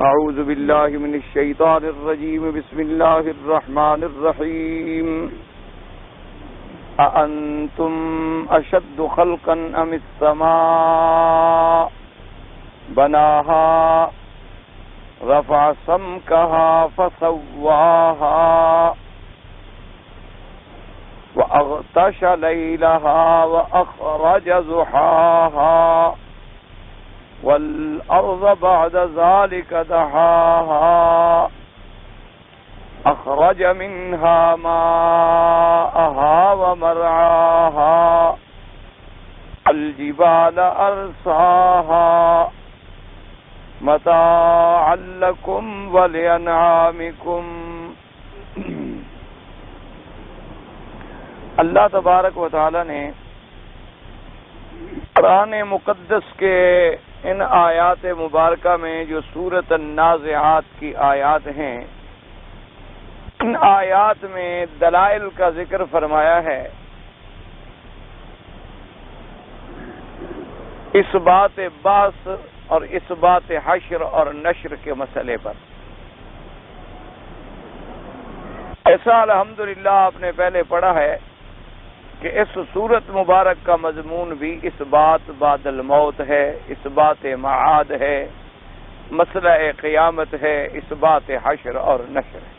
اعوذ باللہ من الشیطان الرجیم بسم اللہ الرحمن الرحیم اانتم اشد خلقا ام السماء بناها رفع سمكها فسواها واغطش ليلها واخرج ضحاها والأرض بعد ذلك دحاها أخرج منها ماءها ومرعاها الجبال أرساها متاعا لكم ولأنعامكم. اللہ تبارک و تعالی نے قرآن مقدس کے ان آیات مبارکہ میں جو سورۃ النازعات کی آیات ہیں، ان آیات میں دلائل کا ذکر فرمایا ہے اس بات بعث اور اس بات حشر اور نشر کے مسئلے پر. ایسا الحمدللہ آپ نے پہلے پڑھا ہے کہ اس سورت مبارک کا مضمون بھی اس بات بعد الموت ہے، اس بات معاد ہے، مسئلہ قیامت ہے، اس بات حشر اور نشر ہے.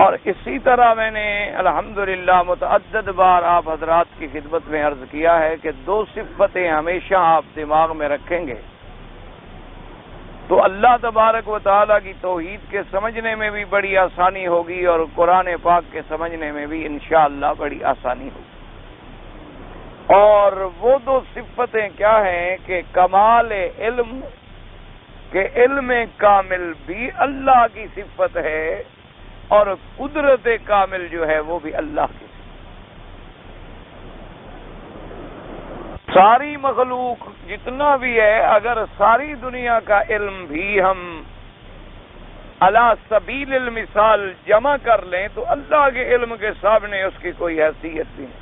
اور اسی طرح میں نے الحمدللہ متعدد بار آپ حضرات کی خدمت میں عرض کیا ہے کہ دو صفتیں ہمیشہ آپ دماغ میں رکھیں گے تو اللہ تبارک و تعالیٰ کی توحید کے سمجھنے میں بھی بڑی آسانی ہوگی اور قرآن پاک کے سمجھنے میں بھی انشاءاللہ بڑی آسانی ہوگی. اور وہ دو صفتیں کیا ہیں کہ کمال علم، کہ علم کامل بھی اللہ کی صفت ہے اور قدرت کامل جو ہے وہ بھی اللہ کی صفت. ساری مخلوق جتنا بھی ہے، اگر ساری دنیا کا علم بھی ہم علی سبیل المثال جمع کر لیں تو اللہ کے علم کے سامنے اس کی کوئی حیثیت نہیں.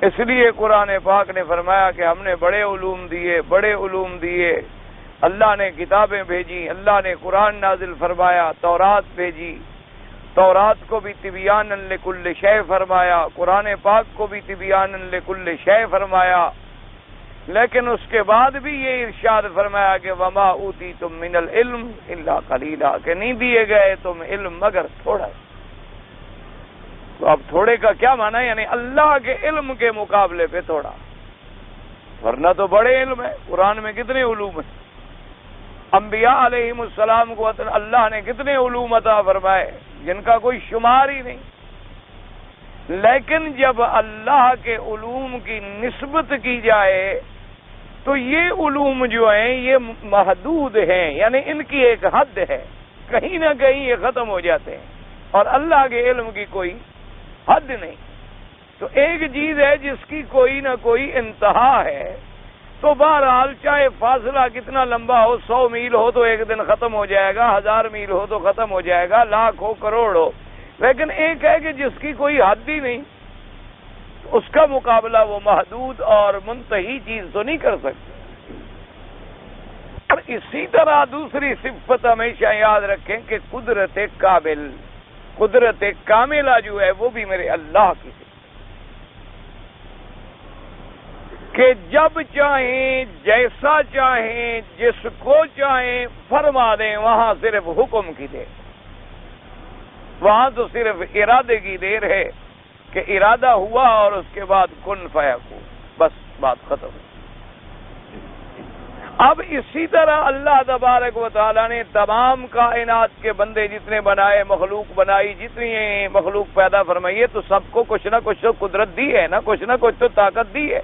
اس لیے قرآن پاک نے فرمایا کہ ہم نے بڑے علوم دیے. اللہ نے کتابیں بھیجی، اللہ نے قرآن نازل فرمایا، تورات بھیجی، تورات کو بھی تبیانا لکل شیء فرمایا، قرآن پاک کو بھی تبیانا لکل شیء فرمایا. لیکن اس کے بعد بھی یہ ارشاد فرمایا کہ وما اوتیتم من العلم الا قلیلا، کہ نہیں دیے گئے تم علم مگر تھوڑا. تو اب تھوڑے کا کیا معنی ہے؟ یعنی اللہ کے علم کے مقابلے پہ تھوڑا، ورنہ تو بڑے علم ہے. قرآن میں کتنے علوم ہیں، انبیاء علیہم السلام کو اللہ نے کتنے علوم عطا فرمائے جن کا کوئی شمار ہی نہیں. لیکن جب اللہ کے علوم کی نسبت کی جائے تو یہ علوم جو ہیں یہ محدود ہیں، یعنی ان کی ایک حد ہے، کہیں نہ کہیں یہ ختم ہو جاتے ہیں، اور اللہ کے علم کی کوئی حد نہیں. تو ایک چیز ہے جس کی کوئی نہ کوئی انتہا ہے، تو بہرحال چاہے فاصلہ کتنا لمبا ہو، 100 میل ہو تو ایک دن ختم ہو جائے گا، 1000 میل ہو تو ختم ہو جائے گا، لاکھ ہو، کروڑ ہو. لیکن ایک ہے کہ جس کی کوئی حد ہی نہیں، اس کا مقابلہ وہ محدود اور منتہی چیز تو نہیں کر سکتے. اور اسی طرح دوسری صفت ہمیشہ یاد رکھیں کہ قدرت کاملہ جو ہے وہ بھی میرے اللہ کی صفت، کہ جب چاہیں، جیسا چاہیں، جس کو چاہیں فرما دیں، وہاں صرف حکم کی دیر، وہاں تو صرف ارادے کی دیر ہے کہ ارادہ ہوا اور اس کے بعد کن فیکون، بس بات ختم. اب اسی طرح اللہ تبارک و تعالیٰ نے تمام کائنات کے بندے جتنے بنائے، مخلوق بنائی، جتنی مخلوق پیدا فرمائی ہے، تو سب کو کچھ نہ کچھ تو قدرت دی ہے نا، کچھ نہ کچھ تو طاقت دی ہے.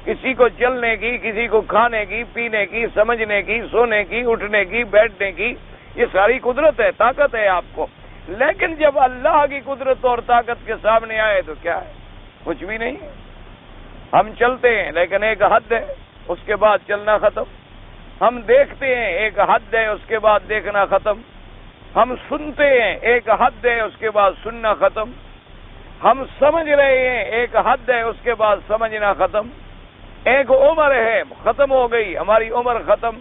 کسی کو چلنے کی، کسی کو کھانے کی، پینے کی، سمجھنے کی، سونے کی، اٹھنے کی، بیٹھنے کی، یہ ساری قدرت ہے، طاقت ہے آپ کو. لیکن جب اللہ کی قدرت اور طاقت کے سامنے آئے تو کیا ہے؟ کچھ بھی نہیں. ہم چلتے ہیں لیکن ایک حد ہے، اس کے بعد چلنا ختم. ہم دیکھتے ہیں، ایک حد ہے، اس کے بعد دیکھنا ختم. ہم سنتے ہیں، ایک حد ہے، اس کے بعد سننا ختم. ہم سمجھ رہے ہیں، ایک حد ہے، اس کے بعد سمجھنا ختم. ایک عمر ہے ختم ہو گئی، ہماری عمر ختم.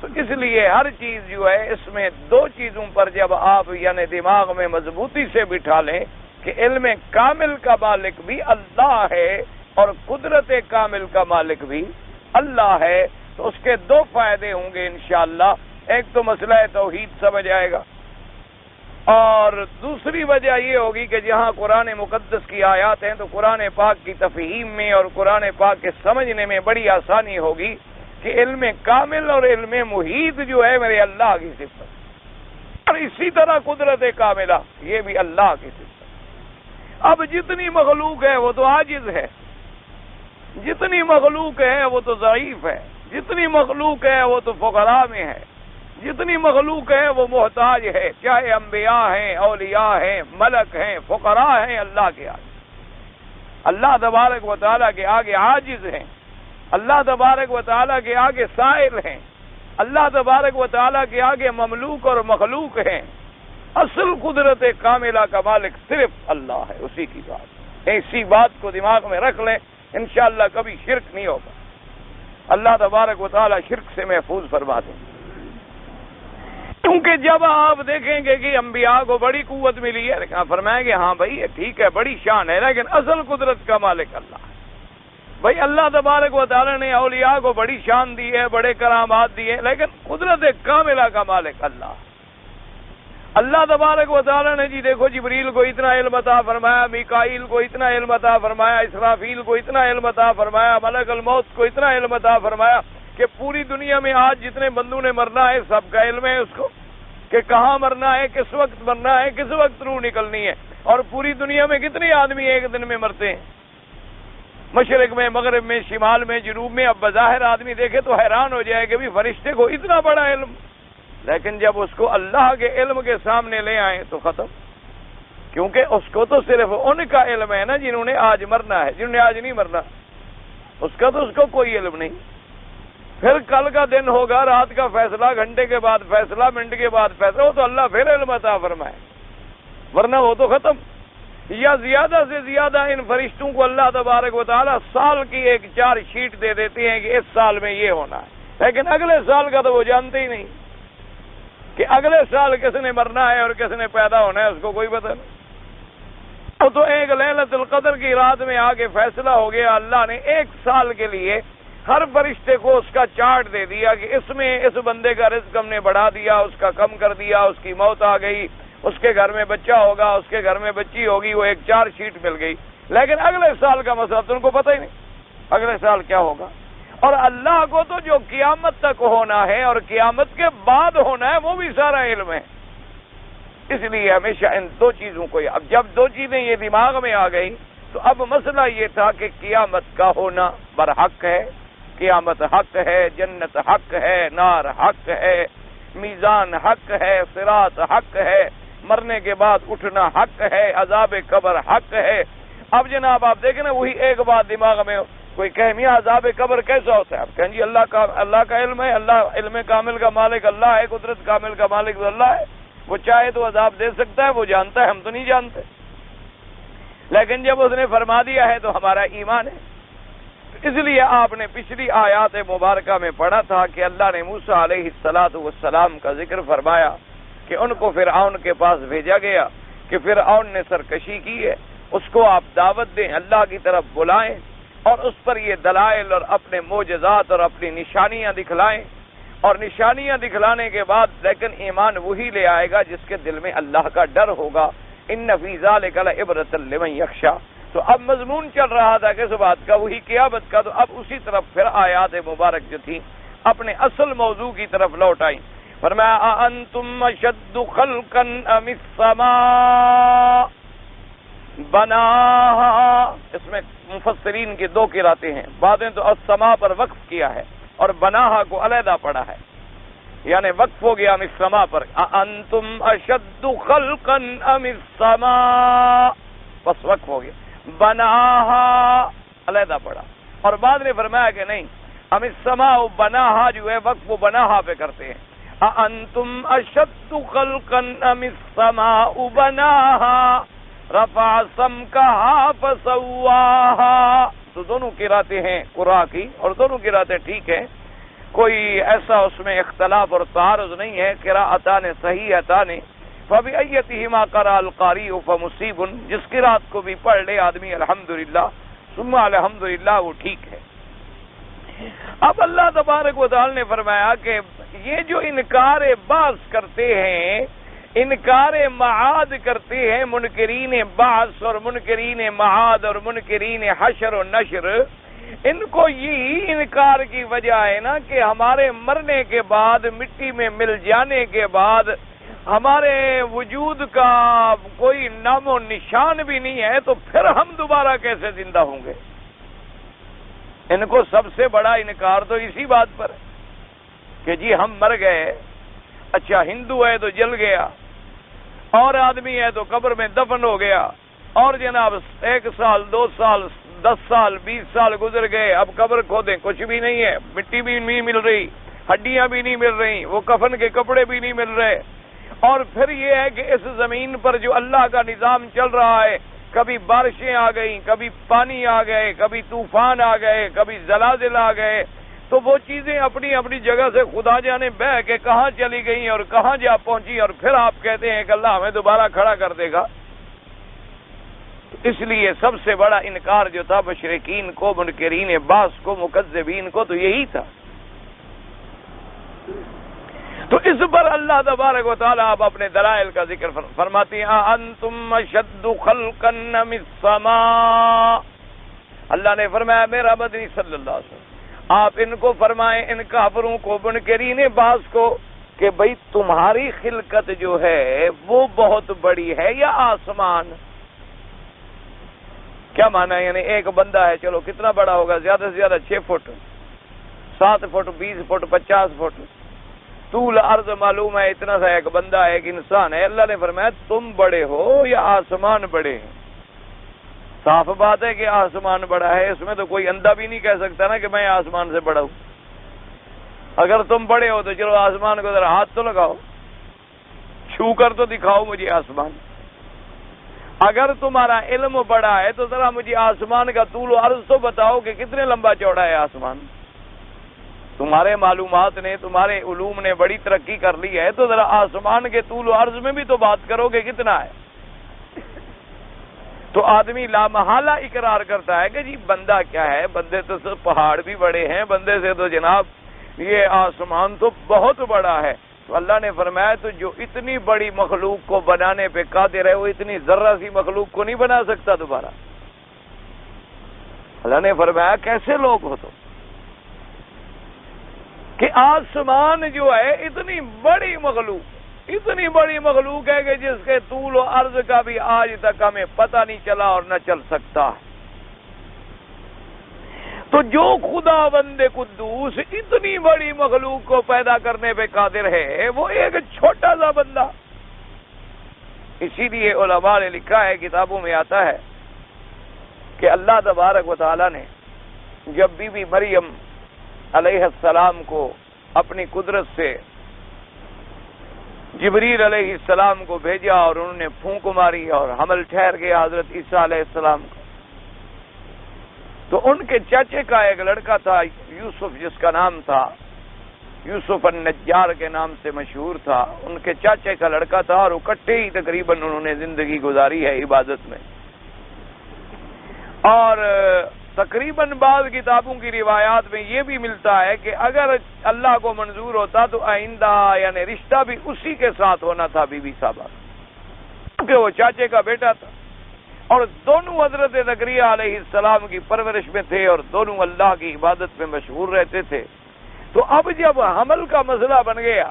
تو اس لیے ہر چیز جو ہے اس میں دو چیزوں پر جب آپ یعنی دماغ میں مضبوطی سے بٹھا لیں کہ علم کامل کا مالک بھی اللہ ہے اور قدرت کامل کا مالک بھی اللہ ہے، تو اس کے دو فائدے ہوں گے انشاءاللہ. ایک تو مسئلہ توحید سمجھ آئے گا، اور دوسری وجہ یہ ہوگی کہ جہاں قرآن مقدس کی آیات ہیں تو قرآن پاک کی تفہیم میں اور قرآن پاک کے سمجھنے میں بڑی آسانی ہوگی کہ علم کامل اور علم محیط جو ہے میرے اللہ کی صفت، اور اسی طرح قدرت کاملہ یہ بھی اللہ کی صفت. اب جتنی مخلوق ہے وہ تو عاجز ہے، جتنی مخلوق ہے وہ تو ضعیف ہے، جتنی مخلوق ہے وہ تو فقراء میں ہے، جتنی مخلوق ہے وہ محتاج ہے، چاہے انبیاء ہیں، اولیاء ہیں، ملک ہیں، فقراء ہیں، اللہ کے آگے، اللہ تبارک و تعالیٰ کے آگے عاجز ہیں، اللہ تبارک و تعالیٰ کے آگے سائل ہیں، اللہ تبارک و تعالیٰ کے آگے مملوک اور مخلوق ہیں. اصل قدرت کاملہ کا مالک صرف اللہ ہے، اسی کی بات. اسی بات کو دماغ میں رکھ لیں، انشاءاللہ کبھی شرک نہیں ہوگا. اللہ تبارک و تعالیٰ شرک سے محفوظ فرما دیں. کیونکہ جب آپ دیکھیں گے کہ انبیاء کو بڑی قوت ملی ہے، فرمائیں گے ہاں بھائی یہ ٹھیک ہے، بڑی شان ہے، لیکن اصل قدرت کا مالک اللہ ہے. بھائی اللہ تبارک و تعالیٰ نے اولیاء کو بڑی شان دی ہے، بڑے کرامات دیے، لیکن قدرت کاملہ کا مالک اللہ ہے. اللہ تبارک و تعالیٰ نے جی دیکھو جبریل کو اتنا علم عطا فرمایا، میکائیل کو اتنا علم عطا فرمایا، اسرافیل کو اتنا علم عطا فرمایا، ملک الموت کو اتنا علم عطا فرمایا کہ پوری دنیا میں آج جتنے بندوں نے مرنا ہے سب کا علم ہے اس کو کہ کہاں مرنا ہے، کس وقت مرنا ہے، کس وقت روح نکلنی ہے. اور پوری دنیا میں کتنے آدمی ایک دن میں مرتے ہیں، مشرق میں، مغرب میں، شمال میں، جنوب میں. اب بظاہر آدمی دیکھے تو حیران ہو جائے کہ بھی فرشتے کو اتنا بڑا علم، لیکن جب اس کو اللہ کے علم کے سامنے لے آئیں تو ختم. کیونکہ اس کو تو صرف ان کا علم ہے نا جنہوں نے آج مرنا ہے، جنہوں نے آج نہیں مرنا اس کا تو اس کو کوئی علم نہیں. پھر کل کا دن ہوگا، رات کا فیصلہ، گھنٹے کے بعد فیصلہ، منٹ کے بعد فیصلہ، وہ تو اللہ پھر علم عطا فرمائے، ورنہ وہ تو ختم. یا زیادہ سے زیادہ ان فرشتوں کو اللہ تبارک و تعالیٰ سال کی ایک 4 شیٹ دے دیتے ہیں کہ اس سال میں یہ ہونا ہے، لیکن اگلے سال کا تو وہ جانتے ہی نہیں کہ اگلے سال کس نے مرنا ہے اور کس نے پیدا ہونا ہے، اس کو کوئی پتہ نہیں. وہ تو ایک لیلۃ القدر کی رات میں آگے فیصلہ ہو گیا. اللہ نے 1 سال کے لیے ہر فرشتے کو اس کا چارٹ دے دیا کہ اس میں اس بندے کا رزق ہم نے بڑھا دیا، اس کا کم کر دیا، اس کی موت آ گئی، اس کے گھر میں بچہ ہوگا، اس کے گھر میں بچی ہوگی. وہ ایک 4 شیٹ مل گئی، لیکن اگلے سال کا مسئلہ تو ان کو پتہ ہی نہیں اگلے سال کیا ہوگا. اور اللہ کو تو جو قیامت تک ہونا ہے اور قیامت کے بعد ہونا ہے وہ بھی سارا علم ہے. اس لیے ہمیشہ ان 2 چیزوں کو، اب جب 2 چیزیں یہ دماغ میں آ گئی تو اب مسئلہ یہ تھا کہ قیامت کا ہونا برحق ہے، قیامت حق ہے، جنت حق ہے، نار حق ہے، میزان حق ہے، صراط حق ہے، مرنے کے بعد اٹھنا حق ہے، عذاب قبر حق ہے. اب جناب آپ دیکھیں نا وہی ایک بات دماغ میں کوئی کہ میاں عذاب قبر کیسا ہوتا ہے، آپ کہیں جی اللہ کا علم ہے، اللہ علم کامل کا مالک اللہ ہے، قدرت کامل کا مالک اللہ ہے، وہ چاہے تو عذاب دے سکتا ہے، وہ جانتا ہے، ہم تو نہیں جانتے. لیکن جب اس نے فرما دیا ہے تو ہمارا ایمان ہے. اس لیے آپ نے پچھلی آیات مبارکہ میں پڑھا تھا کہ اللہ نے موسیٰ علیہ السلام کا ذکر فرمایا کہ ان کو فرعون کے پاس بھیجا گیا کہ فرعون نے سرکشی کی ہے، اس کو آپ دعوت دیں، اللہ کی طرف بلائیں اور اس پر یہ دلائل اور اپنے معجزات اور اپنی نشانیاں دکھلائیں. اور نشانیاں دکھلانے کے بعد لیکن ایمان وہی لے آئے گا جس کے دل میں اللہ کا ڈر ہوگا. ان فی ذلک لعبرۃ لمن یخشی. تو اب مضمون چل رہا تھا کس بات کا، وہی قیامت کا. تو اب اسی طرف پھر آیات مبارک جو تھی اپنے اصل موضوع کی طرف لوٹ آئیں. فرمایا انتم اشد خلقا ام السماء بناہا. اس میں مفسرین کی 2 قراتیں ہیں، بعضیں تو السماء پر وقف کیا ہے اور بناہا کو علیحدہ پڑھا ہے، یعنی وقف ہو گیا السماء پر. انتم اشد خلقا ام السماء، بس وقف ہو گیا. بناہا علیحدہ پڑھا. اور بعد نے فرمایا کہ نہیں، ام السماء بناہا جو ہے وقف و بناہا پہ کرتے ہیں. انتم اشد خلقا ام السماء بناہا رفع سمکہا فسواہا. تو دونوں قراتیں ہیں قراء کی، اور دونوں قراتیں ٹھیک ہیں، کوئی ایسا اس میں اختلاف اور تعارض نہیں ہے، قراءتان صحیحتان فبأیتہما قرأ القاری فمصیب، جس قرات کو بھی پڑھ لے آدمی الحمدللہ ثم الحمدللہ وہ ٹھیک ہے۔ اب اللہ تبارک و تعالی نے فرمایا کہ یہ جو انکار بعض کرتے ہیں، انکار معاد کرتے ہیں، منکرین بعض اور منکرین معاد اور منکرین حشر و نشر، ان کو یہی انکار کی وجہ ہے نا کہ ہمارے مرنے کے بعد، مٹی میں مل جانے کے بعد ہمارے وجود کا کوئی نام و نشان بھی نہیں ہے، تو پھر ہم دوبارہ کیسے زندہ ہوں گے؟ ان کو سب سے بڑا انکار تو اسی بات پر ہے کہ جی ہم مر گئے، اچھا ہندو ہے تو جل گیا، اور آدمی ہے تو قبر میں دفن ہو گیا، اور جناب 1 سال 2 سال 10 سال 20 سال گزر گئے، اب قبر کھودیں کچھ بھی نہیں ہے، مٹی بھی نہیں مل رہی، ہڈیاں بھی نہیں مل رہی، وہ کفن کے کپڑے بھی نہیں مل رہے، اور پھر یہ ہے کہ اس زمین پر جو اللہ کا نظام چل رہا ہے، کبھی بارشیں آ گئیں، کبھی پانی آ گئے، کبھی طوفان آ گئے، کبھی زلازل آ گئے، تو وہ چیزیں اپنی اپنی جگہ سے خدا جانے بہ کے کہاں چلی گئیں اور کہاں جا پہنچی، اور پھر آپ کہتے ہیں کہ اللہ ہمیں دوبارہ کھڑا کر دے گا۔ اس لیے سب سے بڑا انکار جو تھا مشرکین کو، منکرین بعض کو، مکذبین کو، تو یہی تھا۔ تو اس پر اللہ تبارک و تعالیٰ آپ اپنے دلائل کا ذکر فرماتی ہیں، انتم اشد خلقا من السماء۔ اللہ نے فرمایا میرا مدنی صلی اللہ علیہ وسلم آپ ان کو فرمائیں، ان کافروں کو، منکرین بعض کو، کہ بھئی تمہاری خلقت جو ہے وہ بہت بڑی ہے یا آسمان؟ کیا معنی ہے؟ یعنی ایک بندہ ہے، چلو کتنا بڑا ہوگا؟ زیادہ سے زیادہ 6 فٹ، 7 فٹ، 20 فٹ، 50 فٹ طول عرض معلوم ہے، اتنا سا ایک بندہ ہے، ایک انسان ہے۔ اللہ نے فرمایا تم بڑے ہو یا آسمان بڑے ہیں؟ صاف بات ہے کہ آسمان بڑا ہے، اس میں تو کوئی اندھا بھی نہیں کہہ سکتا نا کہ میں آسمان سے بڑا ہوں۔ اگر تم بڑے ہو تو چلو آسمان کو ذرا ہاتھ تو لگاؤ، چھو کر تو دکھاؤ مجھے آسمان۔ اگر تمہارا علم بڑا ہے تو ذرا مجھے آسمان کا طول و عرض تو بتاؤ کہ کتنے لمبا چوڑا ہے آسمان۔ تمہارے معلومات نے، تمہارے علوم نے بڑی ترقی کر لی ہے، تو ذرا آسمان کے طول و عرض میں بھی تو بات کرو کہ کتنا ہے۔ تو آدمی لامحالہ اقرار کرتا ہے کہ جی بندہ کیا ہے، بندے تو پہاڑ بھی بڑے ہیں، بندے سے تو جناب یہ آسمان تو بہت بڑا ہے۔ تو اللہ نے فرمایا تو جو اتنی بڑی مخلوق کو بنانے پہ قادر ہے، وہ اتنی ذرہ سی مخلوق کو نہیں بنا سکتا دوبارہ؟ اللہ نے فرمایا کیسے لوگ ہو تو کہ آسمان جو ہے اتنی بڑی مخلوق ہے کہ جس کے طول و عرض کا بھی آج تک ہمیں پتہ نہیں چلا اور نہ چل سکتا۔ تو جو خدا بند قدوس اتنی بڑی مخلوق کو پیدا کرنے پہ قادر ہے، وہ ایک چھوٹا سا بندہ۔ اسی لیے علماء نے لکھا ہے، کتابوں میں آتا ہے کہ اللہ تبارک و تعالی نے جب بی بی مریم علیہ السلام کو اپنی قدرت سے جبریل علیہ السلام کو بھیجا اور انہوں نے پھونک ماری اور حمل ٹھہر گیا حضرت عیسیٰ علیہ السلام کو، تو ان کے چاچے کا ایک لڑکا تھا یوسف، جس کا نام تھا یوسف النجار کے نام سے مشہور تھا، ان کے چاچے کا لڑکا تھا، اور اکٹھے ہی تقریباً انہوں نے زندگی گزاری ہے عبادت میں۔ اور تقریباً بعض کتابوں کی روایات میں یہ بھی ملتا ہے کہ اگر اللہ کو منظور ہوتا تو آئندہ یعنی رشتہ بھی اسی کے ساتھ ہونا تھا بی بی صاحبہ، کیونکہ وہ چاچے کا بیٹا تھا، اور دونوں حضرت زکریا علیہ السلام کی پرورش میں تھے اور دونوں اللہ کی عبادت میں مشغول رہتے تھے۔ تو اب جب حمل کا مسئلہ بن گیا،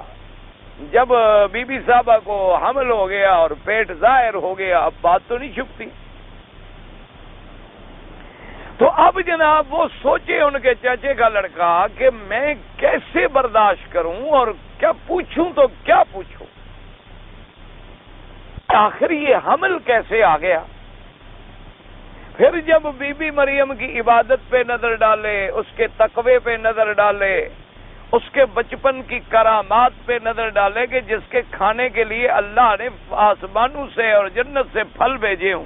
جب بی بی صاحبہ کو حمل ہو گیا اور پیٹ ظاہر ہو گیا، اب بات تو نہیں چھپتی، تو اب جناب وہ سوچے ان کے چاچے کا لڑکا کہ میں کیسے برداشت کروں اور کیا پوچھوں تو کیا پوچھوں، آخر یہ حمل کیسے آ گیا۔ پھر جب بی بی مریم کی عبادت پہ نظر ڈالے، اس کے تقوی پہ نظر ڈالے، اس کے بچپن کی کرامات پہ نظر ڈالے کہ جس کے کھانے کے لیے اللہ نے آسمانوں سے اور جنت سے پھل بھیجے ہوں،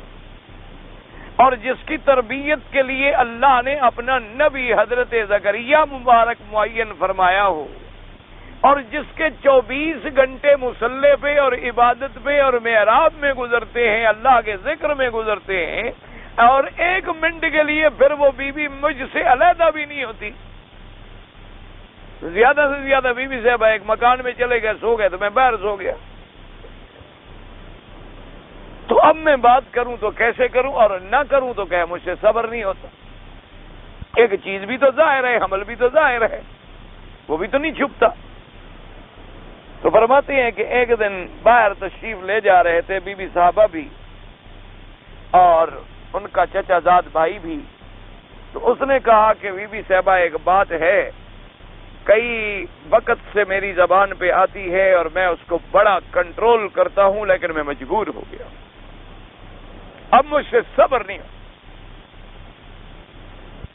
اور جس کی تربیت کے لیے اللہ نے اپنا نبی حضرت زکریا مبارک معین فرمایا ہو، اور جس کے 24 گھنٹے مصلی پہ اور عبادت پہ اور محراب میں گزرتے ہیں، اللہ کے ذکر میں گزرتے ہیں، اور 1 منٹ کے لیے پھر وہ بیوی مجھ سے علیحدہ بھی نہیں ہوتی۔ زیادہ سے زیادہ بیوی صاحب ایک مکان میں چلے گئے، سو گئے تو میں باہر سو گیا۔ تو اب میں بات کروں تو کیسے کروں، اور نہ کروں تو کہ مجھ سے صبر نہیں ہوتا۔ ایک چیز بھی تو ظاہر ہے، حمل بھی تو ظاہر ہے، وہ بھی تو نہیں چھپتا۔ تو فرماتے ہیں کہ ایک دن باہر تشریف لے جا رہے تھے بی بی صاحبہ بھی اور ان کا چچا زاد بھائی بھی۔ تو اس نے کہا کہ بی بی صاحبہ ایک بات ہے، کئی وقت سے میری زبان پہ آتی ہے اور میں اس کو بڑا کنٹرول کرتا ہوں، لیکن میں مجبور ہو گیا، اب مجھ سے صبر نہیں ہو،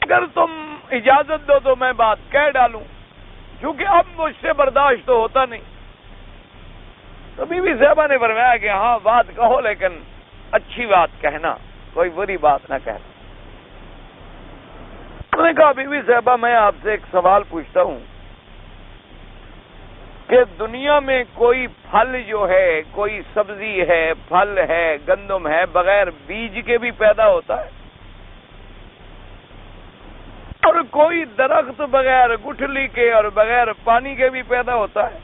اگر تم اجازت دو تو میں بات کہہ ڈالوں، کیونکہ اب مجھ سے برداشت تو ہوتا نہیں۔ تو بی بی صاحبہ نے فرمایا کہ ہاں بات کہو، لیکن اچھی بات کہنا، کوئی بری بات نہ کہنا۔ انہوں نے کہا بی بی صاحبہ میں آپ سے ایک سوال پوچھتا ہوں کہ دنیا میں کوئی پھل جو ہے، کوئی سبزی ہے، پھل ہے، گندم ہے، بغیر بیج کے بھی پیدا ہوتا ہے، اور کوئی درخت بغیر گٹھلی کے اور بغیر پانی کے بھی پیدا ہوتا ہے،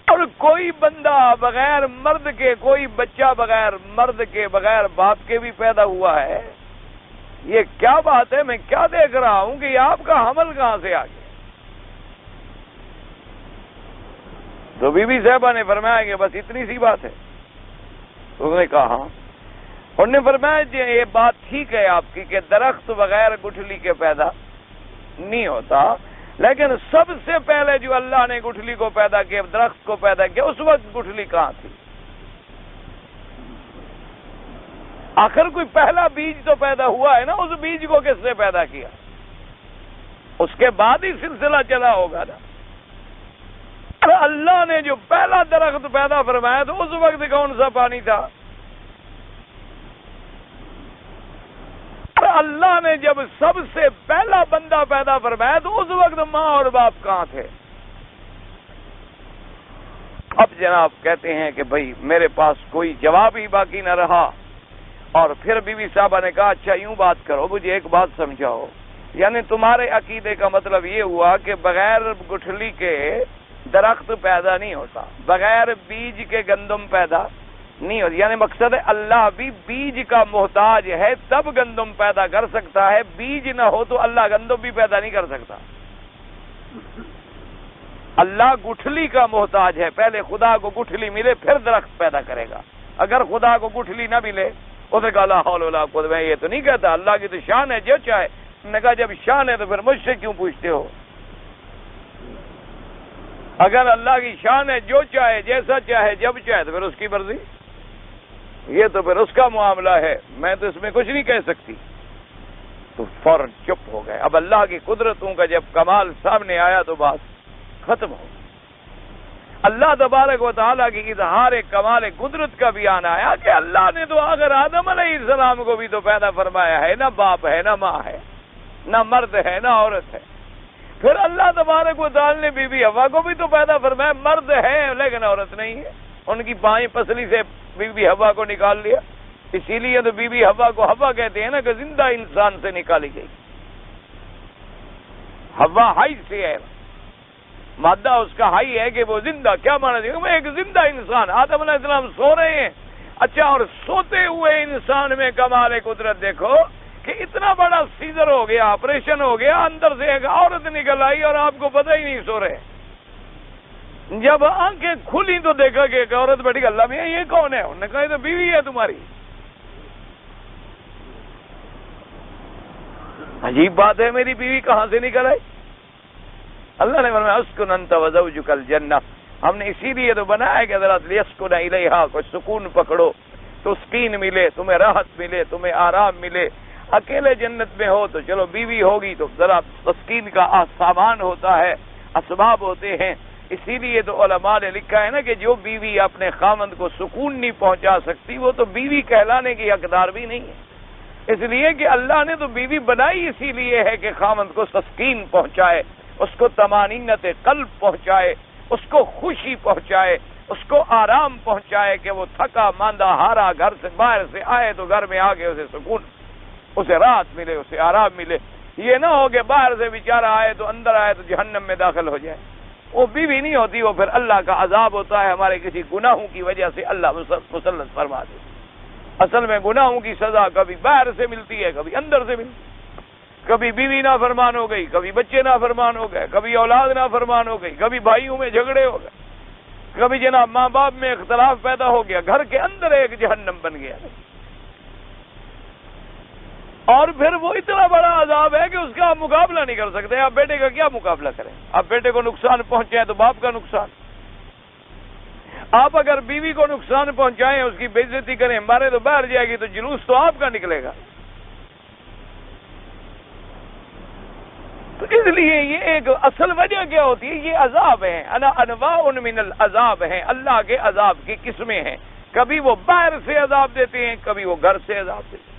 اور کوئی بندہ بغیر مرد کے، کوئی بچہ بغیر مرد کے، بغیر باپ کے بھی پیدا ہوا ہے۔ یہ کیا بات ہے؟ میں کیا دیکھ رہا ہوں کہ یہ آپ کا حمل کہاں سے آ گیا؟ تو بی بی صاحبہ نے فرمایا کہ بس اتنی سی بات ہے۔ انہوں نے کہا ہاں۔ انہوں نے فرمایا جی یہ بات ٹھیک ہے آپ کی کہ درخت بغیر گٹھلی کے پیدا نہیں ہوتا، لیکن سب سے پہلے جو اللہ نے گٹھلی کو پیدا کیا، درخت کو پیدا کیا، اس وقت گٹھلی کہاں تھی؟ آخر کوئی پہلا بیج تو پیدا ہوا ہے نا، اس بیج کو کس نے پیدا کیا؟ اس کے بعد ہی سلسلہ چلا ہوگا نا۔ اللہ نے جو پہلا درخت پیدا فرمایا تو اس وقت کون سا پانی تھا؟ اللہ نے جب سب سے پہلا بندہ پیدا فرمایا تو اس وقت ماں اور باپ کہاں تھے؟ اب جناب کہتے ہیں کہ بھائی میرے پاس کوئی جواب ہی باقی نہ رہا، اور پھر بی بی صاحبہ نے کہا اچھا یوں بات کرو، مجھے ایک بات سمجھاؤ، یعنی تمہارے عقیدے کا مطلب یہ ہوا کہ بغیر گٹھلی کے درخت پیدا نہیں ہوتا، بغیر بیج کے گندم پیدا نہیں ہوتی، یعنی مقصد ہے اللہ بھی بیج کا محتاج ہے تب گندم پیدا کر سکتا ہے، بیج نہ ہو تو اللہ گندم بھی پیدا نہیں کر سکتا۔ اللہ گٹھلی کا محتاج ہے، پہلے خدا کو گٹھلی ملے پھر درخت پیدا کرے گا۔ اگر خدا کو گٹھلی نہ ملے، اسے کہا لا حول ولا قوت، میں یہ تو نہیں کہتا، اللہ کی تو شان ہے جو چاہے۔ نے کہا جب شان ہے تو پھر مجھ سے کیوں پوچھتے ہو؟ اگر اللہ کی شان ہے جو چاہے، جیسا چاہے، جب چاہے، تو پھر اس کی مرضی، یہ تو پھر اس کا معاملہ ہے، میں تو اس میں کچھ نہیں کہہ سکتی۔ تو فوراً چپ ہو گئے۔ اب اللہ کی قدرتوں کا جب کمال سامنے آیا تو بات ختم ہو۔ اللہ تبارک و تعالیٰ کی اظہار کمال قدرت کا بیان آیا کہ اللہ نے تو اگر آدم علیہ السلام کو بھی تو پیدا فرمایا ہے، نہ باپ ہے، نہ ماں ہے، نہ مرد ہے، نہ عورت ہے۔ پھر اللہ تبارک و تعالیٰ نے بی بی حوا کو بھی تو پیدا فرمایا، مرد ہے لیکن عورت نہیں ہے، ان کی بائیں پسلی سے بی بی حوا کو نکال لیا۔ اسی لیے تو بی بی حوا کو حوا کہتے ہیں نا، کہ زندہ انسان سے نکالی گئی۔ حوا حی سے ہے، مادہ اس کا حی ہے کہ وہ زندہ، کیا معنی ہے؟ ایک زندہ انسان، آدم علیہ السلام سو رہے ہیں، اچھا، اور سوتے ہوئے انسان میں کمال قدرت دیکھو کہ اتنا بڑا سیزر ہو گیا، آپریشن ہو گیا، اندر سے ایک عورت نکل آئی اور آپ کو پتہ ہی نہیں سو رہے۔ جب آنکھیں کھلی تو دیکھا کہ ایک عورت بیٹھی، اللہ میں یہ کون ہے؟ انہوں نے کہا یہ تو بیوی ہے تمہاری۔ عجیب بات ہے، میری بیوی کہاں سے نکل آئی؟ اللہ نے فرمایا اسکن انت وزوجک الجنہ، ہم نے اسی لیے تو بنایا کہ ذرا لیسکن الیہا، کوئی سکون پکڑو، تسکین ملے، تمہیں راحت ملے، تمہیں آرام ملے۔ اکیلے جنت میں ہو تو چلو بیوی ہوگی تو ذرا تسکین کا سامان ہوتا ہے، اسباب ہوتے ہیں، اسی لیے تو علماء نے لکھا ہے نا کہ جو بیوی اپنے خاوند کو سکون نہیں پہنچا سکتی وہ تو بیوی کہلانے کی حقدار بھی نہیں ہے، اس لیے کہ اللہ نے تو بیوی بنائی اسی لیے ہے کہ خاوند کو تسکین پہنچائے، اس کو طمانینت قلب پہنچائے، اس کو خوشی پہنچائے، اس کو آرام پہنچائے کہ وہ تھکا ماندہ ہارا گھر سے باہر سے آئے تو گھر میں آگے اسے سکون، اسے راحت ملے، اسے آرام ملے۔ یہ نہ ہو کہ باہر سے بیچارہ آئے تو اندر آئے تو جہنم میں داخل ہو جائے، وہ بیوی نہیں ہوتی، وہ پھر اللہ کا عذاب ہوتا ہے، ہمارے کسی گناہوں کی وجہ سے اللہ مسلط فرما دے۔ اصل میں گناہوں کی سزا کبھی باہر سے ملتی ہے، کبھی اندر سے ملتی ہے، کبھی بیوی نافرمان ہو گئی، کبھی بچے نافرمان ہو گئے، کبھی اولاد نافرمان ہو گئی، کبھی بھائیوں میں جھگڑے ہو گئے، کبھی جناب ماں باپ میں اختلاف پیدا ہو گیا، گھر کے اندر ایک جہنم بن گیا، اور پھر وہ اتنا بڑا عذاب ہے کہ اس کا آپ مقابلہ نہیں کر سکتے۔ آپ بیٹے کا کیا مقابلہ کریں؟ آپ بیٹے کو نقصان پہنچائیں تو باپ کا نقصان، آپ اگر بیوی کو نقصان پہنچائیں، اس کی بے عزتی کریں، مارے تو باہر جائے گی تو جلوس تو آپ کا نکلے گا۔ تو اس لیے یہ ایک اصل وجہ کیا ہوتی ہے، یہ عذاب ہیں، انواع من العذاب ہیں، اللہ کے عذاب کی قسمیں ہیں، کبھی وہ باہر سے عذاب دیتے ہیں، کبھی وہ گھر سے عذاب دیتے ہیں،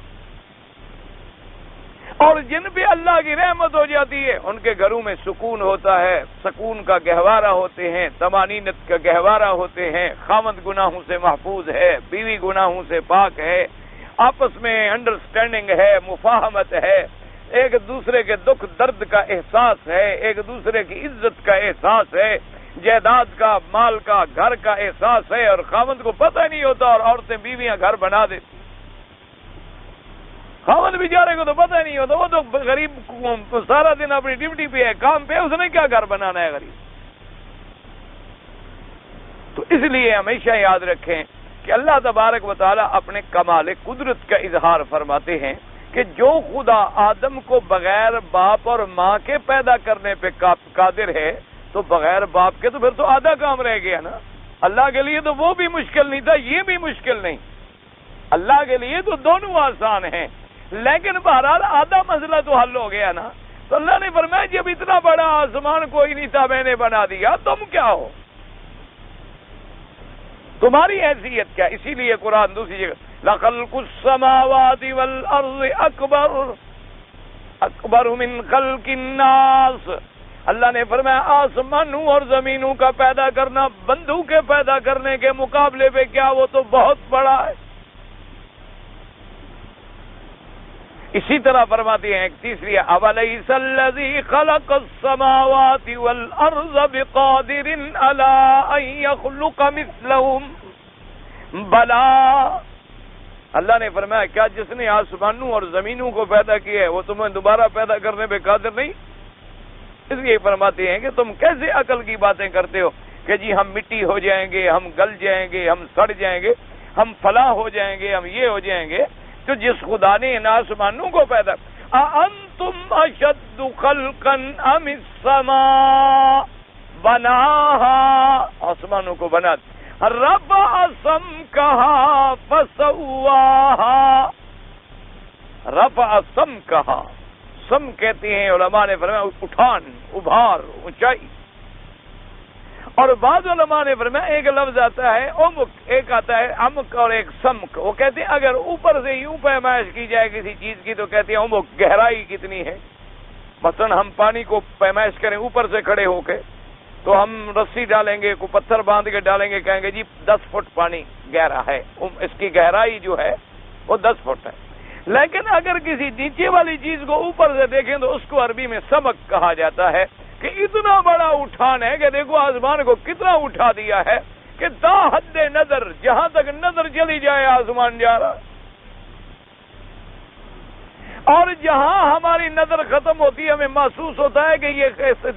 اور جن پہ اللہ کی رحمت ہو جاتی ہے ان کے گھروں میں سکون ہوتا ہے، سکون کا گہوارہ ہوتے ہیں، طمانینت کا گہوارہ ہوتے ہیں، خاوند گناہوں سے محفوظ ہے، بیوی گناہوں سے پاک ہے، آپس میں انڈرسٹینڈنگ ہے، مفاہمت ہے، ایک دوسرے کے دکھ درد کا احساس ہے، ایک دوسرے کی عزت کا احساس ہے، جائیداد کا، مال کا، گھر کا احساس ہے، اور خاوند کو پتہ نہیں ہوتا اور عورتیں بیویاں گھر بنا دیتی۔ خاوند بیچارے کو تو پتہ نہیں ہوتا، وہ تو غریب سارا دن اپنی ڈیوٹی پہ ہے، کام پہ، اس نے کیا گھر بنانا ہے غریب۔ تو اس لیے ہمیشہ یاد رکھیں کہ اللہ تبارک و تعالیٰ اپنے کمال قدرت کا اظہار فرماتے ہیں کہ جو خدا آدم کو بغیر باپ اور ماں کے پیدا کرنے پہ قادر ہے تو بغیر باپ کے تو پھر تو آدھا کام رہ گیا نا۔ اللہ کے لیے تو وہ بھی مشکل نہیں تھا، یہ بھی مشکل نہیں، اللہ کے لیے تو دونوں آسان ہیں، لیکن بہرحال آدھا مسئلہ تو حل ہو گیا نا۔ تو اللہ نے فرمایا جب اتنا بڑا آسمان کوئی نہیں تھا میں نے بنا دیا، تم کیا ہو، تمہاری حیثیت کیا؟ اسی لیے قرآن دوسری جگہ لَخَلْقُ السَّمَاوَاتِ وَالْأَرْضِ أَكْبَرُ مِنْ خَلْقِ النَّاسِ، اللہ نے فرمایا آسمانوں اور زمینوں کا پیدا کرنا بندوں کے پیدا کرنے کے مقابلے پہ کیا، وہ تو بہت بڑا ہے۔ اسی طرح فرماتے ہیں ایک تیسری أَوَلَيْسَ الَّذِي خَلَقَ السَّمَاوَاتِ وَالْأَرْضَ بِقَادِرٍ عَلَىٰ أَن يَخْلُقَ مِثْلَهُم بَلَىٰ، اللہ نے فرمایا کیا جس نے آسمانوں اور زمینوں کو پیدا کیا ہے وہ تمہیں دوبارہ پیدا کرنے پہ قادر نہیں؟ اس لیے فرماتے ہیں کہ تم کیسے عقل کی باتیں کرتے ہو کہ جی ہم مٹی ہو جائیں گے، ہم گل جائیں گے، ہم سڑ جائیں گے، ہم فلاں ہو جائیں گے، ہم یہ ہو جائیں گے، تو جس خدا نے ان آسمانوں کو پیدا أَأَنْتُمْ أَشَدُّ خَلْقًا أَمِ السَّمَاءُ بَنَاهَا، آسمانوں کو بنا رَفَعَ سَمْكَهَا فَسَوَّاهَا، رَفَعَ سَمْكَهَا، سم کہتے ہیں علماء نے فرمایا اٹھان، ابھار، اونچائی، اور بعض علماء نے فرمایا ایک لفظ آتا ہے عمق، ایک آتا ہے عمق اور ایک سمک، وہ کہتے ہیں اگر اوپر سے یوں پیمائش کی جائے کسی چیز کی تو کہتے ہیں عمق، گہرائی کتنی ہے۔ مثلا ہم پانی کو پیمائش کریں اوپر سے کھڑے ہو کے تو ہم رسی ڈالیں گے، کوئی پتھر باندھ کے ڈالیں گے، کہیں گے جی 10 فٹ پانی گہرا ہے، اس کی گہرائی جو ہے وہ 10 فٹ ہے۔ لیکن اگر کسی نیچے والی چیز کو اوپر سے دیکھیں تو اس کو عربی میں سمک کہا جاتا ہے، کہ اتنا بڑا اٹھان ہے کہ دیکھو آسمان کو کتنا اٹھا دیا ہے کہ تا حد نظر، جہاں تک نظر چلی جائے آسمان جا رہا، اور جہاں ہماری نظر ختم ہوتی ہے ہمیں محسوس ہوتا ہے کہ یہ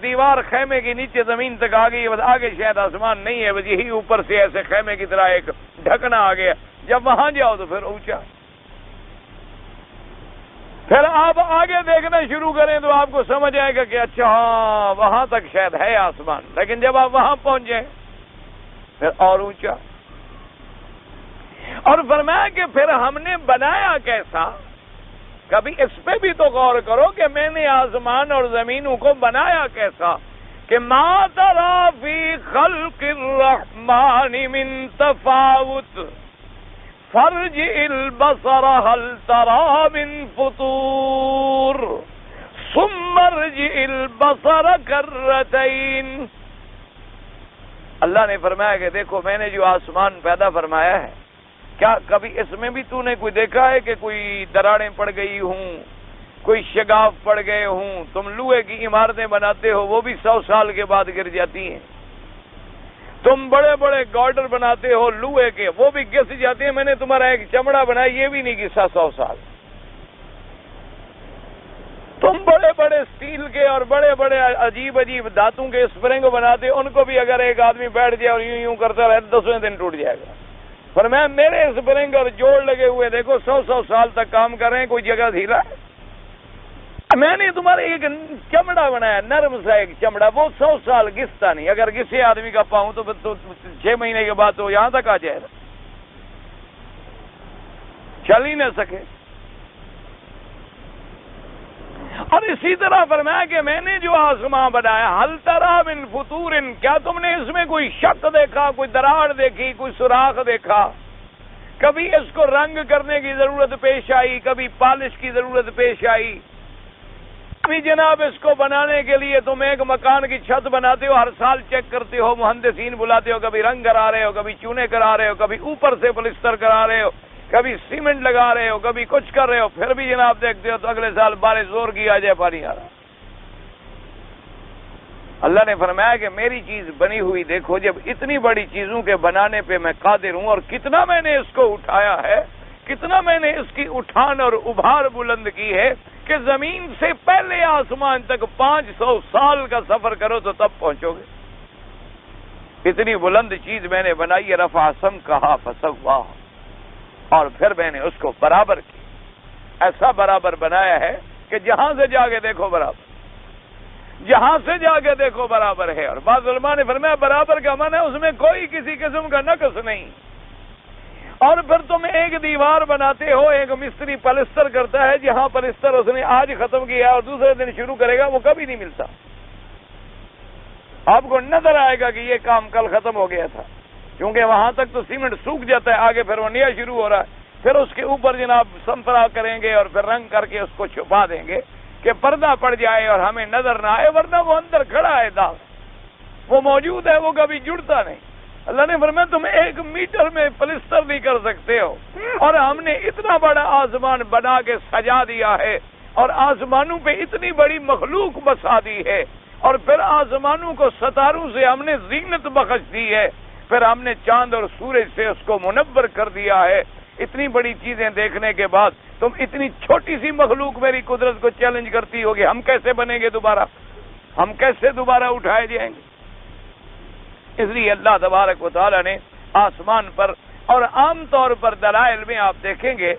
دیوار خیمے کے نیچے زمین تک آ گئی ہے، بس آگے شاید آسمان نہیں ہے، بس یہی اوپر سے ایسے خیمے کی طرح ایک ڈھکنا آ گیا، جب وہاں جاؤ تو پھر اونچا، پھر آپ آگے دیکھنا شروع کریں تو آپ کو سمجھ آئے گا کہ اچھا ہاں وہاں تک شاید ہے آسمان، لیکن جب آپ وہاں پہنچ جائیں پھر اور اونچا، اور فرمایا کہ پھر ہم نے بنایا کیسا، کبھی اس پہ بھی تو غور کرو کہ میں نے آسمان اور زمینوں کو بنایا کیسا، کہ ما ترى فی خلق الرحمن من تفاوت فارجع البصر هل ترى من فطور ثم ارجع البصر کرتین. اللہ نے فرمایا کہ دیکھو میں نے جو آسمان پیدا فرمایا ہے، کیا کبھی اس میں بھی تو نے کوئی دیکھا ہے کہ کوئی دراڑیں پڑ گئی ہوں، کوئی شگاف پڑ گئے ہوں؟ تم لوہے کی عمارتیں بناتے ہو، وہ بھی 100 سال کے بعد گر جاتی ہیں. تم بڑے بڑے گارڈر بناتے ہو لوہے کے، وہ بھی گس جاتے ہیں. میں نے تمہارا ایک چمڑا بنایا، یہ بھی نہیں گسا 100 سال. تم بڑے بڑے اسٹیل کے اور بڑے بڑے عجیب عجیب دھاتوں کے اسپرنگ بناتے، ان کو بھی اگر ایک آدمی بیٹھ جائے اور یوں یوں کرتا رہے 10ویں دن ٹوٹ جائے گا. پر میں میرے اسپرنگ اور جوڑ لگے ہوئے دیکھو 100 سال تک کام کر رہے ہیں، کوئی جگہ ڈھیلا ہے. میں نے تمہارے ایک چمڑا بنایا، نرم سا ایک چمڑا، وہ 100 سال گستا نہیں. اگر کسی آدمی کا پاؤں تو 6 مہینے کے بعد تو یہاں تک آ جائے گا، چل ہی نہ سکے. اور اسی طرح فرمایا کہ میں نے جو آسمان بنایا، حل تری من فطور، کیا تم نے اس میں کوئی شک دیکھا، کوئی دراڑ دیکھی، کوئی سوراخ دیکھا؟ کبھی اس کو رنگ کرنے کی ضرورت پیش آئی، کبھی پالش کی ضرورت پیش آئی. کبھی جناب اس کو بنانے کے لیے تم ایک مکان کی چھت بناتے ہو، ہر سال چیک کرتے ہو، مہندسین بلاتے ہو، کبھی رنگ کرا رہے ہو، کبھی چونے کرا رہے ہو، کبھی اوپر سے پلسٹر کرا رہے ہو، کبھی سیمنٹ لگا رہے ہو، کبھی کچھ کر رہے ہو، پھر بھی جناب دیکھتے ہو تو اگلے سال بارش زور کی آ جائے، پانی آ رہا. اللہ نے فرمایا کہ میری چیز بنی ہوئی دیکھو، جب اتنی بڑی چیزوں کے بنانے پہ میں قادر ہوں، اور کتنا میں نے اس کو اٹھایا ہے، کتنا میں نے اس کی اٹھان اور ابھار بلند کی ہے کہ زمین سے پہلے آسمان تک 500 سال کا سفر کرو تو تب پہنچو گے. اتنی بلند چیز میں نے بنائی ہے. رفع سمکہا فسواہا، اور پھر میں نے اس کو برابر کی. ایسا برابر بنایا ہے کہ جہاں سے جا کے دیکھو برابر، جہاں سے جا کے دیکھو برابر ہے. اور بعض علماء نے فرمایا برابر کا معنی ہے اس میں کوئی کسی قسم کا نقص نہیں. اور پھر تم ایک دیوار بناتے ہو، ایک مستری پلستر کرتا ہے، جہاں پلستر اس نے آج ختم کیا اور دوسرے دن شروع کرے گا، وہ کبھی نہیں ملتا. آپ کو نظر آئے گا کہ یہ کام کل ختم ہو گیا تھا، کیونکہ وہاں تک تو سیمنٹ سوکھ جاتا ہے، آگے پھر وہ نیا شروع ہو رہا ہے. پھر اس کے اوپر جناب سنپرا کریں گے اور پھر رنگ کر کے اس کو چھپا دیں گے کہ پردہ پڑ جائے اور ہمیں نظر نہ آئے، ورنہ وہ اندر کھڑا ہے، داغ وہ موجود ہے، وہ کبھی جڑتا نہیں. اللہ نے فرمایا تم 1 میٹر میں پلسٹر نہیں کر سکتے ہو، اور ہم نے اتنا بڑا آسمان بنا کے سجا دیا ہے، اور آسمانوں پہ اتنی بڑی مخلوق بسا دی ہے، اور پھر آسمانوں کو ستاروں سے ہم نے زینت بخش دی ہے، پھر ہم نے چاند اور سورج سے اس کو منور کر دیا ہے. اتنی بڑی چیزیں دیکھنے کے بعد تم اتنی چھوٹی سی مخلوق میری قدرت کو چیلنج کرتی ہوگی. ہم کیسے بنیں گے دوبارہ؟ ہم کیسے دوبارہ اٹھائے جائیں گے؟ اس لیے اللہ تبارک و تعالی نے آسمان پر، اور عام طور پر دلائل میں آپ دیکھیں گے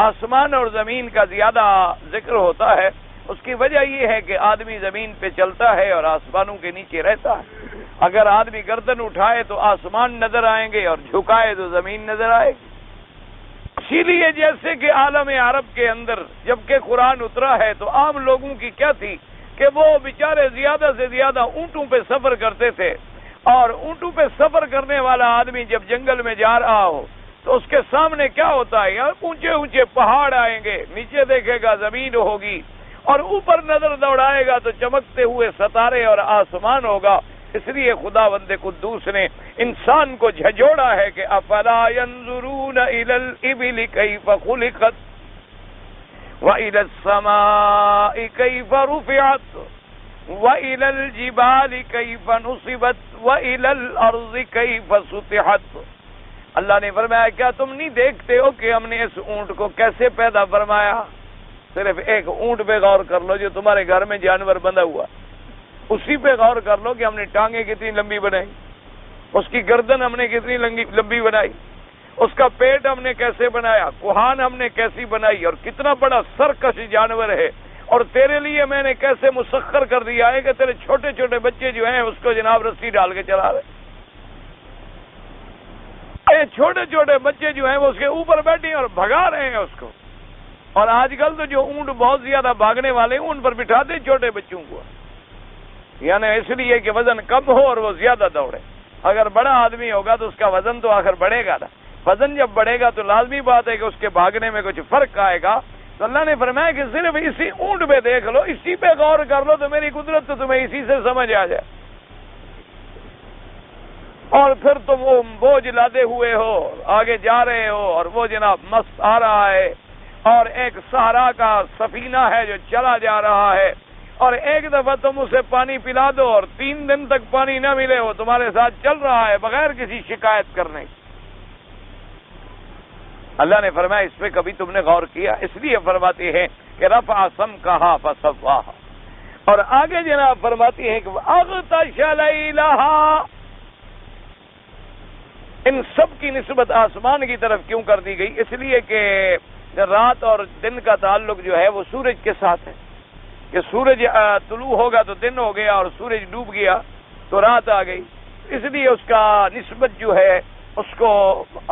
آسمان اور زمین کا زیادہ ذکر ہوتا ہے. اس کی وجہ یہ ہے کہ آدمی زمین پہ چلتا ہے اور آسمانوں کے نیچے رہتا ہے. اگر آدمی گردن اٹھائے تو آسمان نظر آئیں گے، اور جھکائے تو زمین نظر آئے گی. اسی لیے جیسے کہ عالم عرب کے اندر جبکہ قرآن اترا ہے تو عام لوگوں کی کیا تھی کہ وہ بیچارے زیادہ سے زیادہ اونٹوں پہ سفر کرتے تھے، اور اونٹوں پہ سفر کرنے والا آدمی جب جنگل میں جا رہا ہو تو اس کے سامنے کیا ہوتا ہے، یار اونچے اونچے پہاڑ آئیں گے، نیچے دیکھے گا زمین ہوگی، اور اوپر نظر دوڑائے گا تو چمکتے ہوئے ستارے اور آسمان ہوگا. اس لیے خداوند قدوس نے انسان کو جھجوڑا ہے کہ افلا ينظرون الى الابل كيف خلقت والى السماء كيف رفعت والى الجبال كيف نصبت والى الارض كيف سطحت. اللہ نے فرمایا کیا تم نہیں دیکھتے ہو کہ ہم نے اس اونٹ کو کیسے پیدا فرمایا؟ صرف ایک اونٹ پہ غور کر لو جو تمہارے گھر میں جانور بندھا ہوا، اسی پہ غور کر لو کہ ہم نے ٹانگیں کتنی لمبی بنائی، اس کی گردن ہم نے کتنی لمبی بنائی، اس کا پیٹ ہم نے کیسے بنایا، کوہان ہم نے کیسی بنائی، اور کتنا بڑا سرکش جانور ہے. اور تیرے لیے میں نے کیسے مسخر کر دیا ہے کہ تیرے چھوٹے چھوٹے بچے جو ہیں اس کو جناب رسی ڈال کے چلا رہے. چھوٹے چھوٹے بچے جو ہیں وہ اس کے اوپر بیٹھے اور بھگا رہے ہیں اس کو. اور آج کل تو جو اونٹ بہت زیادہ بھاگنے والے ہیں ان پر بٹھاتے چھوٹے بچوں کو. یعنی اس لیے کہ وزن کم ہو اور وہ زیادہ دوڑے. اگر بڑا آدمی ہوگا تو اس کا وزن تو آخر بڑھے گا نا. وزن جب بڑھے گا تو لازمی بات ہے کہ اس کے بھاگنے میں کچھ فرق آئے گا. تو اللہ نے فرمایا کہ صرف اسی اونٹ پہ دیکھ لو، اسی پہ غور کر لو تو میری قدرت تو تمہیں اسی سے سمجھ آ جائے. اور پھر تم وہ بوجھ لادے ہوئے ہو، آگے جا رہے ہو، اور وہ جناب مست آ رہا ہے، اور ایک صحرا کا سفینہ ہے جو چلا جا رہا ہے، اور ایک دفعہ تم اسے پانی پلا دو اور 3 دن تک پانی نہ ملے، وہ تمہارے ساتھ چل رہا ہے بغیر کسی شکایت کرنے. اللہ نے فرمایا اس پہ کبھی تم نے غور کیا؟ اس لیے فرماتی ہے کہ رفع سمکہا فسواہا. اور آگے جناب فرماتی ہے کہ اغطش لیلہا. ان سب کی نسبت آسمان کی طرف کیوں کر دی گئی؟ اس لیے کہ رات اور دن کا تعلق جو ہے وہ سورج کے ساتھ ہے، کہ سورج طلوع ہوگا تو دن ہو گیا، اور سورج ڈوب گیا تو رات آ گئی. اس لیے اس کا نسبت جو ہے اس کو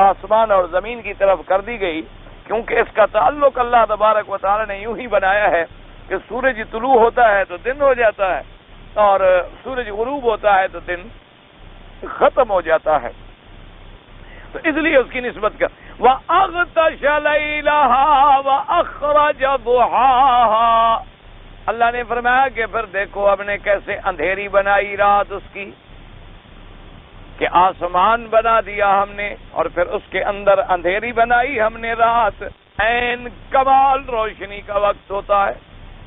آسمان اور زمین کی طرف کر دی گئی، کیونکہ اس کا تعلق اللہ تبارک و تعالی نے یوں ہی بنایا ہے کہ سورج طلوع ہوتا ہے تو دن ہو جاتا ہے، اور سورج غروب ہوتا ہے تو دن ختم ہو جاتا ہے. تو اس لیے اس کی نسبت کر. وَأَغْطَشَ لَيْلَهَا وَأَخْرَجَ ضُحَاهَا. اللہ نے فرمایا کہ پھر دیکھو ہم نے کیسے اندھیری بنائی رات اس کی، کہ آسمان بنا دیا ہم نے، اور پھر اس کے اندر اندھیری بنائی ہم نے رات. عین کمال روشنی کا وقت ہوتا ہے.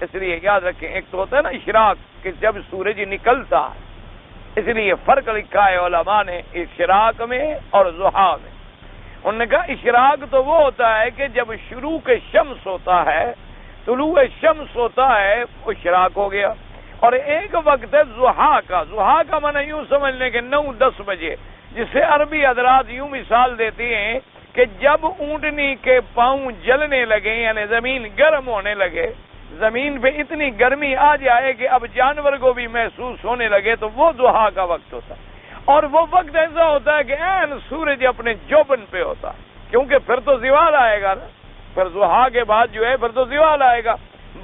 اس لیے یاد رکھیں، ایک تو ہوتا ہے نا اشراق، کہ جب سورج نکلتا ہے، اس لیے فرق لکھا ہے علماء نے اشراق میں اور ضحیٰ میں. انہوں نے کہا اشراق تو وہ ہوتا ہے کہ جب شروع کے شمس ہوتا ہے، طلوع شمس ہوتا ہے، وہ اشراق ہو گیا. اور ایک وقت ہے ضحیٰ کا. ضحیٰ کا معنی یوں سمجھ لیں کہ 9-10 بجے، جسے عربی حضرات یوں مثال دیتی ہیں کہ جب اونٹنی کے پاؤں جلنے لگے، یعنی زمین گرم ہونے لگے، زمین پہ اتنی گرمی آ جائے کہ اب جانور کو بھی محسوس ہونے لگے، تو وہ ضحیٰ کا وقت ہوتا ہے. اور وہ وقت ایسا ہوتا ہے کہ عین سورج اپنے جوبن پہ ہوتا ہے، کیونکہ پھر تو زوال آئے گا نا. پھر ضحیٰ کے بعد جو ہے پھر تو زوال آئے گا.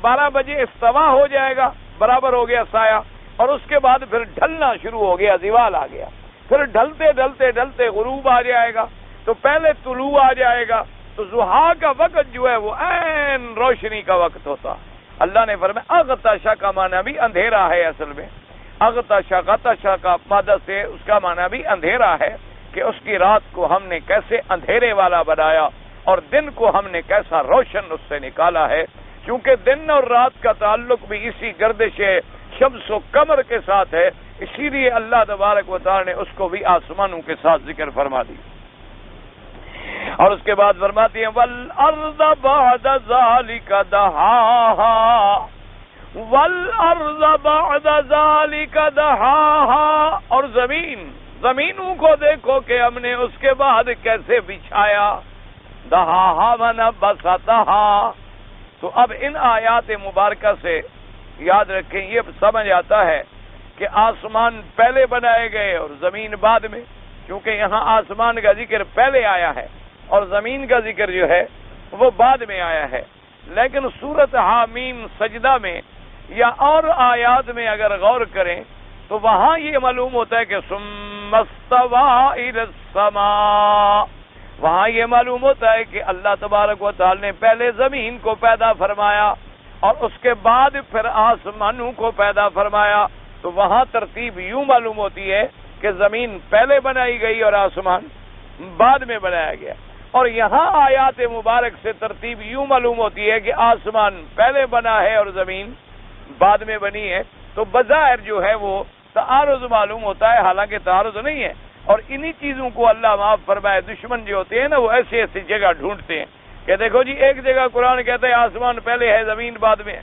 12 بجے استوا ہو جائے گا، برابر ہو گیا سایہ، اور اس کے بعد پھر ڈھلنا شروع ہو گیا، زوال آ گیا. پھر ڈھلتے ڈھلتے ڈھلتے غروب آ جائے گا، تو پہلے طلوع آ جائے گا. تو ضحیٰ کا وقت جو ہے وہ عین روشنی کا وقت ہوتا. اللہ نے فرمایا اغطشا کا معنی بھی اندھیرا ہے. اصل میں اغطشا غطشا کا مادہ سے اس کا معنی بھی اندھیرا ہے، کہ اس کی رات کو ہم نے کیسے اندھیرے والا بنایا، اور دن کو ہم نے کیسا روشن اس سے نکالا ہے. کیونکہ دن اور رات کا تعلق بھی اسی گردش شمس و قمر کے ساتھ ہے، اسی لیے اللہ تبارک و تعالی نے اس کو بھی آسمانوں کے ساتھ ذکر فرما دی. اور اس کے بعد فرماتی ہیں وَالْأَرْضَ بَعْدَ ذَلِكَ دَحَاهَا. وَالْأَرْضَ بَعْدَ ذَلِكَ دَحَاهَا. اور زمینوں کو دیکھو کہ ہم نے اس کے بعد کیسے بچھایا. دَحَاهَا مَنَ بَسَطَهَا. تو اب ان آیات مبارکہ سے یاد رکھیں، یہ سمجھ آتا ہے کہ آسمان پہلے بنائے گئے اور زمین بعد میں، کیونکہ یہاں آسمان کا ذکر پہلے آیا ہے اور زمین کا ذکر جو ہے وہ بعد میں آیا ہے. لیکن سورۃ حامیم سجدہ میں یا اور آیات میں اگر غور کریں تو وہاں یہ معلوم ہوتا ہے کہ ثم استوى الى السماء. وہاں یہ معلوم ہوتا ہے کہ اللہ تبارک و تعالی نے پہلے زمین کو پیدا فرمایا اور اس کے بعد پھر آسمانوں کو پیدا فرمایا. تو وہاں ترتیب یوں معلوم ہوتی ہے کہ زمین پہلے بنائی گئی اور آسمان بعد میں بنایا گیا. اور یہاں آیات مبارک سے ترتیب یوں معلوم ہوتی ہے کہ آسمان پہلے بنا ہے اور زمین بعد میں بنی ہے. تو بظاہر جو ہے وہ تعارض معلوم ہوتا ہے، حالانکہ تعارض نہیں ہے. اور انہی چیزوں کو اللہ معاف فرمائے دشمن جو ہوتے ہیں نا، وہ ایسی ایسی جگہ ڈھونڈتے ہیں کہ دیکھو جی ایک جگہ قرآن کہتا ہے آسمان پہلے ہے زمین بعد میں ہے،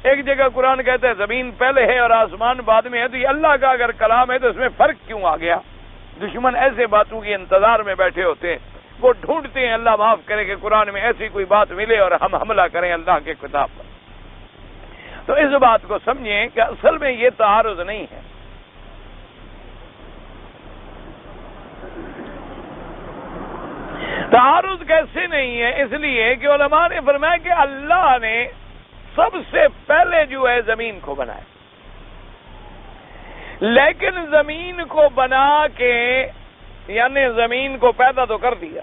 ایک جگہ قرآن کہتا ہے زمین پہلے ہے اور آسمان بعد میں ہے. تو یہ اللہ کا اگر کلام ہے تو اس میں فرق کیوں آ گیا؟ دشمن ایسے باتوں کے انتظار میں بیٹھے ہوتے ہیں، وہ ڈھونڈتے ہیں اللہ معاف کرے کہ قرآن میں ایسی کوئی بات ملے اور ہم حملہ کریں اللہ کے کتاب پر. تو اس بات کو سمجھیں کہ اصل میں یہ تعارض نہیں ہے. تعارض کیسے نہیں ہے؟ اس لیے کہ علماء نے فرمایا کہ اللہ نے سب سے پہلے جو ہے زمین کو بنایا. لیکن زمین کو بنا کے یعنی زمین کو پیدا تو کر دیا،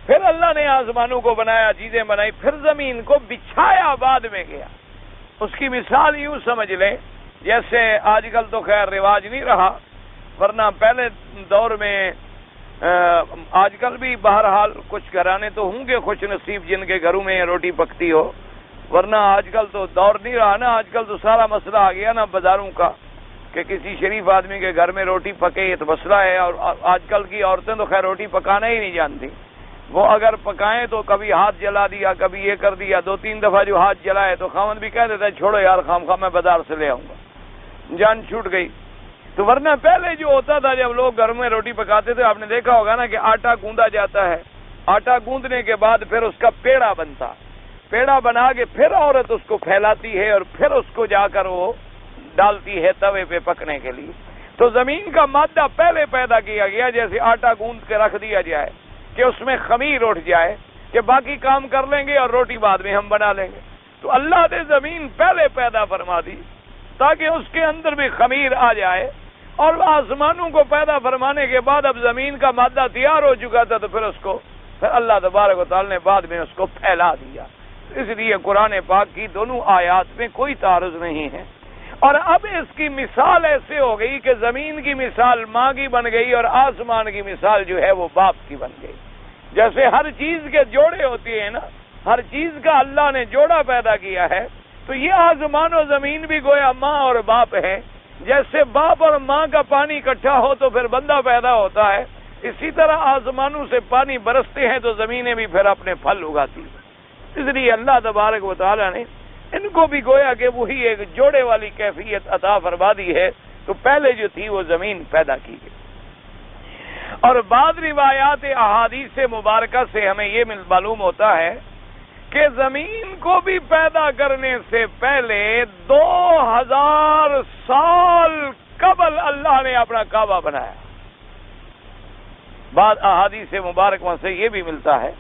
پھر اللہ نے آسمانوں کو بنایا، چیزیں بنائی، پھر زمین کو بچھایا بعد میں گیا۔ اس کی مثال یوں سمجھ لیں جیسے آج کل تو خیر رواج نہیں رہا، ورنہ پہلے دور میں آج کل بھی بہرحال کچھ گھرانے تو ہوں گے خوش نصیب جن کے گھروں میں روٹی پکتی ہو، ورنہ آج کل تو دور نہیں رہا نا، آج کل تو سارا مسئلہ آ گیا نا بازاروں کا کہ کسی شریف آدمی کے گھر میں روٹی پکے یہ تو مسئلہ ہے۔ اور آج کل کی عورتیں تو خیر روٹی پکانا ہی نہیں جانتی، وہ اگر پکائیں تو کبھی ہاتھ جلا دیا، کبھی یہ کر دیا، 2-3 دفعہ جو ہاتھ جلائے تو خاوند بھی کہہ دیتا ہے چھوڑو یار خواہ میں بازار سے لے آؤں گا، جان چھوٹ گئی۔ تو ورنہ پہلے جو ہوتا تھا جب لوگ گھر میں روٹی پکاتے تھے، آپ نے دیکھا ہوگا نا کہ آٹا گوندا جاتا ہے، آٹا گوندنے کے بعد پھر اس کا پیڑا بنتا، پیڑا بنا کے پھر عورت اس کو پھیلاتی ہے اور پھر اس کو جا کر وہ ڈالتی ہے توے پہ پکنے کے لیے۔ تو زمین کا مادہ پہلے پیدا کیا گیا، جیسے آٹا گوند کے رکھ دیا جائے کہ اس میں خمیر اٹھ جائے کہ باقی کام کر لیں گے اور روٹی بعد میں ہم بنا لیں گے۔ تو اللہ نے زمین پہلے پیدا فرما دی تاکہ اس کے اندر بھی خمیر آ جائے، اور آسمانوں کو پیدا فرمانے کے بعد اب زمین کا مادہ تیار ہو چکا تھا تو پھر اللہ تبارک و تعالی نے بعد میں اس کو پھیلا دیا۔ اس لیے قرآن پاک کی دونوں آیات میں کوئی تعارض نہیں ہے۔ اور اب اس کی مثال ایسے ہو گئی کہ زمین کی مثال ماں کی بن گئی اور آسمان کی مثال جو ہے وہ باپ کی بن گئی۔ جیسے ہر چیز کے جوڑے ہوتے ہیں نا، ہر چیز کا اللہ نے جوڑا پیدا کیا ہے، تو یہ آسمان و زمین بھی گویا ماں اور باپ ہے۔ جیسے باپ اور ماں کا پانی اکٹھا ہو تو پھر بندہ پیدا ہوتا ہے، اسی طرح آسمانوں سے پانی برستے ہیں تو زمینیں بھی پھر اپنے پھل اگاتی ہیں۔ اس لیے اللہ تبارک و تعالی نے ان کو بھی گویا کہ وہی ایک جوڑے والی کیفیت عطا فرما دی ہے، تو پہلے جو تھی وہ زمین پیدا کی گئی۔ اور بعض روایات احادیث مبارکہ سے ہمیں یہ معلوم ہوتا ہے کہ زمین کو بھی پیدا کرنے سے پہلے 2000 سال قبل اللہ نے اپنا کعبہ بنایا۔ بعض احادیث مبارکہ سے یہ بھی ملتا ہے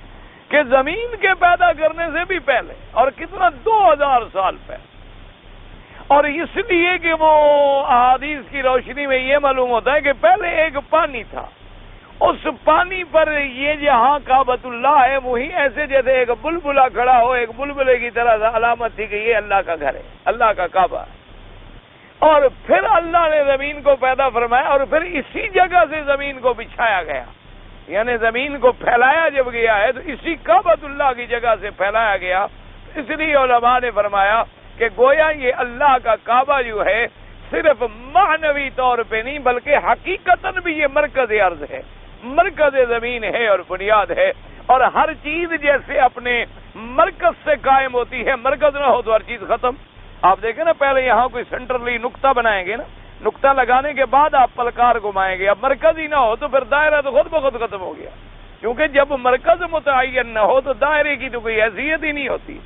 کہ زمین کے پیدا کرنے سے بھی پہلے، اور کتنا 2000 سال پہلے۔ اور اس لیے کہ وہ احادیث کی روشنی میں یہ معلوم ہوتا ہے کہ پہلے ایک پانی تھا، اس پانی پر یہ جہاں کعبۃ اللہ ہے وہی ایسے جیسے ایک بلبلا کھڑا ہو، ایک بلبلے کی طرح علامت تھی کہ یہ اللہ کا گھر ہے، اللہ کا کعبہ ہے۔ اور پھر اللہ نے زمین کو پیدا فرمایا اور پھر اسی جگہ سے زمین کو بچھایا گیا، یعنی زمین کو پھیلایا جب گیا ہے تو اسی کعبۃ اللہ کی جگہ سے پھیلایا گیا۔ اس لیے علماء نے فرمایا کہ گویا یہ اللہ کا کعبہ جو ہے صرف معنوی طور پہ نہیں بلکہ حقیقتاً بھی یہ مرکز ارض ہے، مرکز زمین ہے اور بنیاد ہے۔ اور ہر چیز جیسے اپنے مرکز سے قائم ہوتی ہے، مرکز نہ ہو تو ہر چیز ختم۔ آپ دیکھیں نا پہلے یہاں کوئی سینٹرلی نقطہ بنائیں گے نا، نقطہ لگانے کے بعد آپ پلکار گھمائیں گے، اب مرکز ہی نہ ہو تو پھر دائرہ تو خود بخود ختم ہو گیا، کیونکہ جب مرکز متعین نہ ہو تو دائرے کی تو کوئی حیثیت ہی نہیں ہوتی۔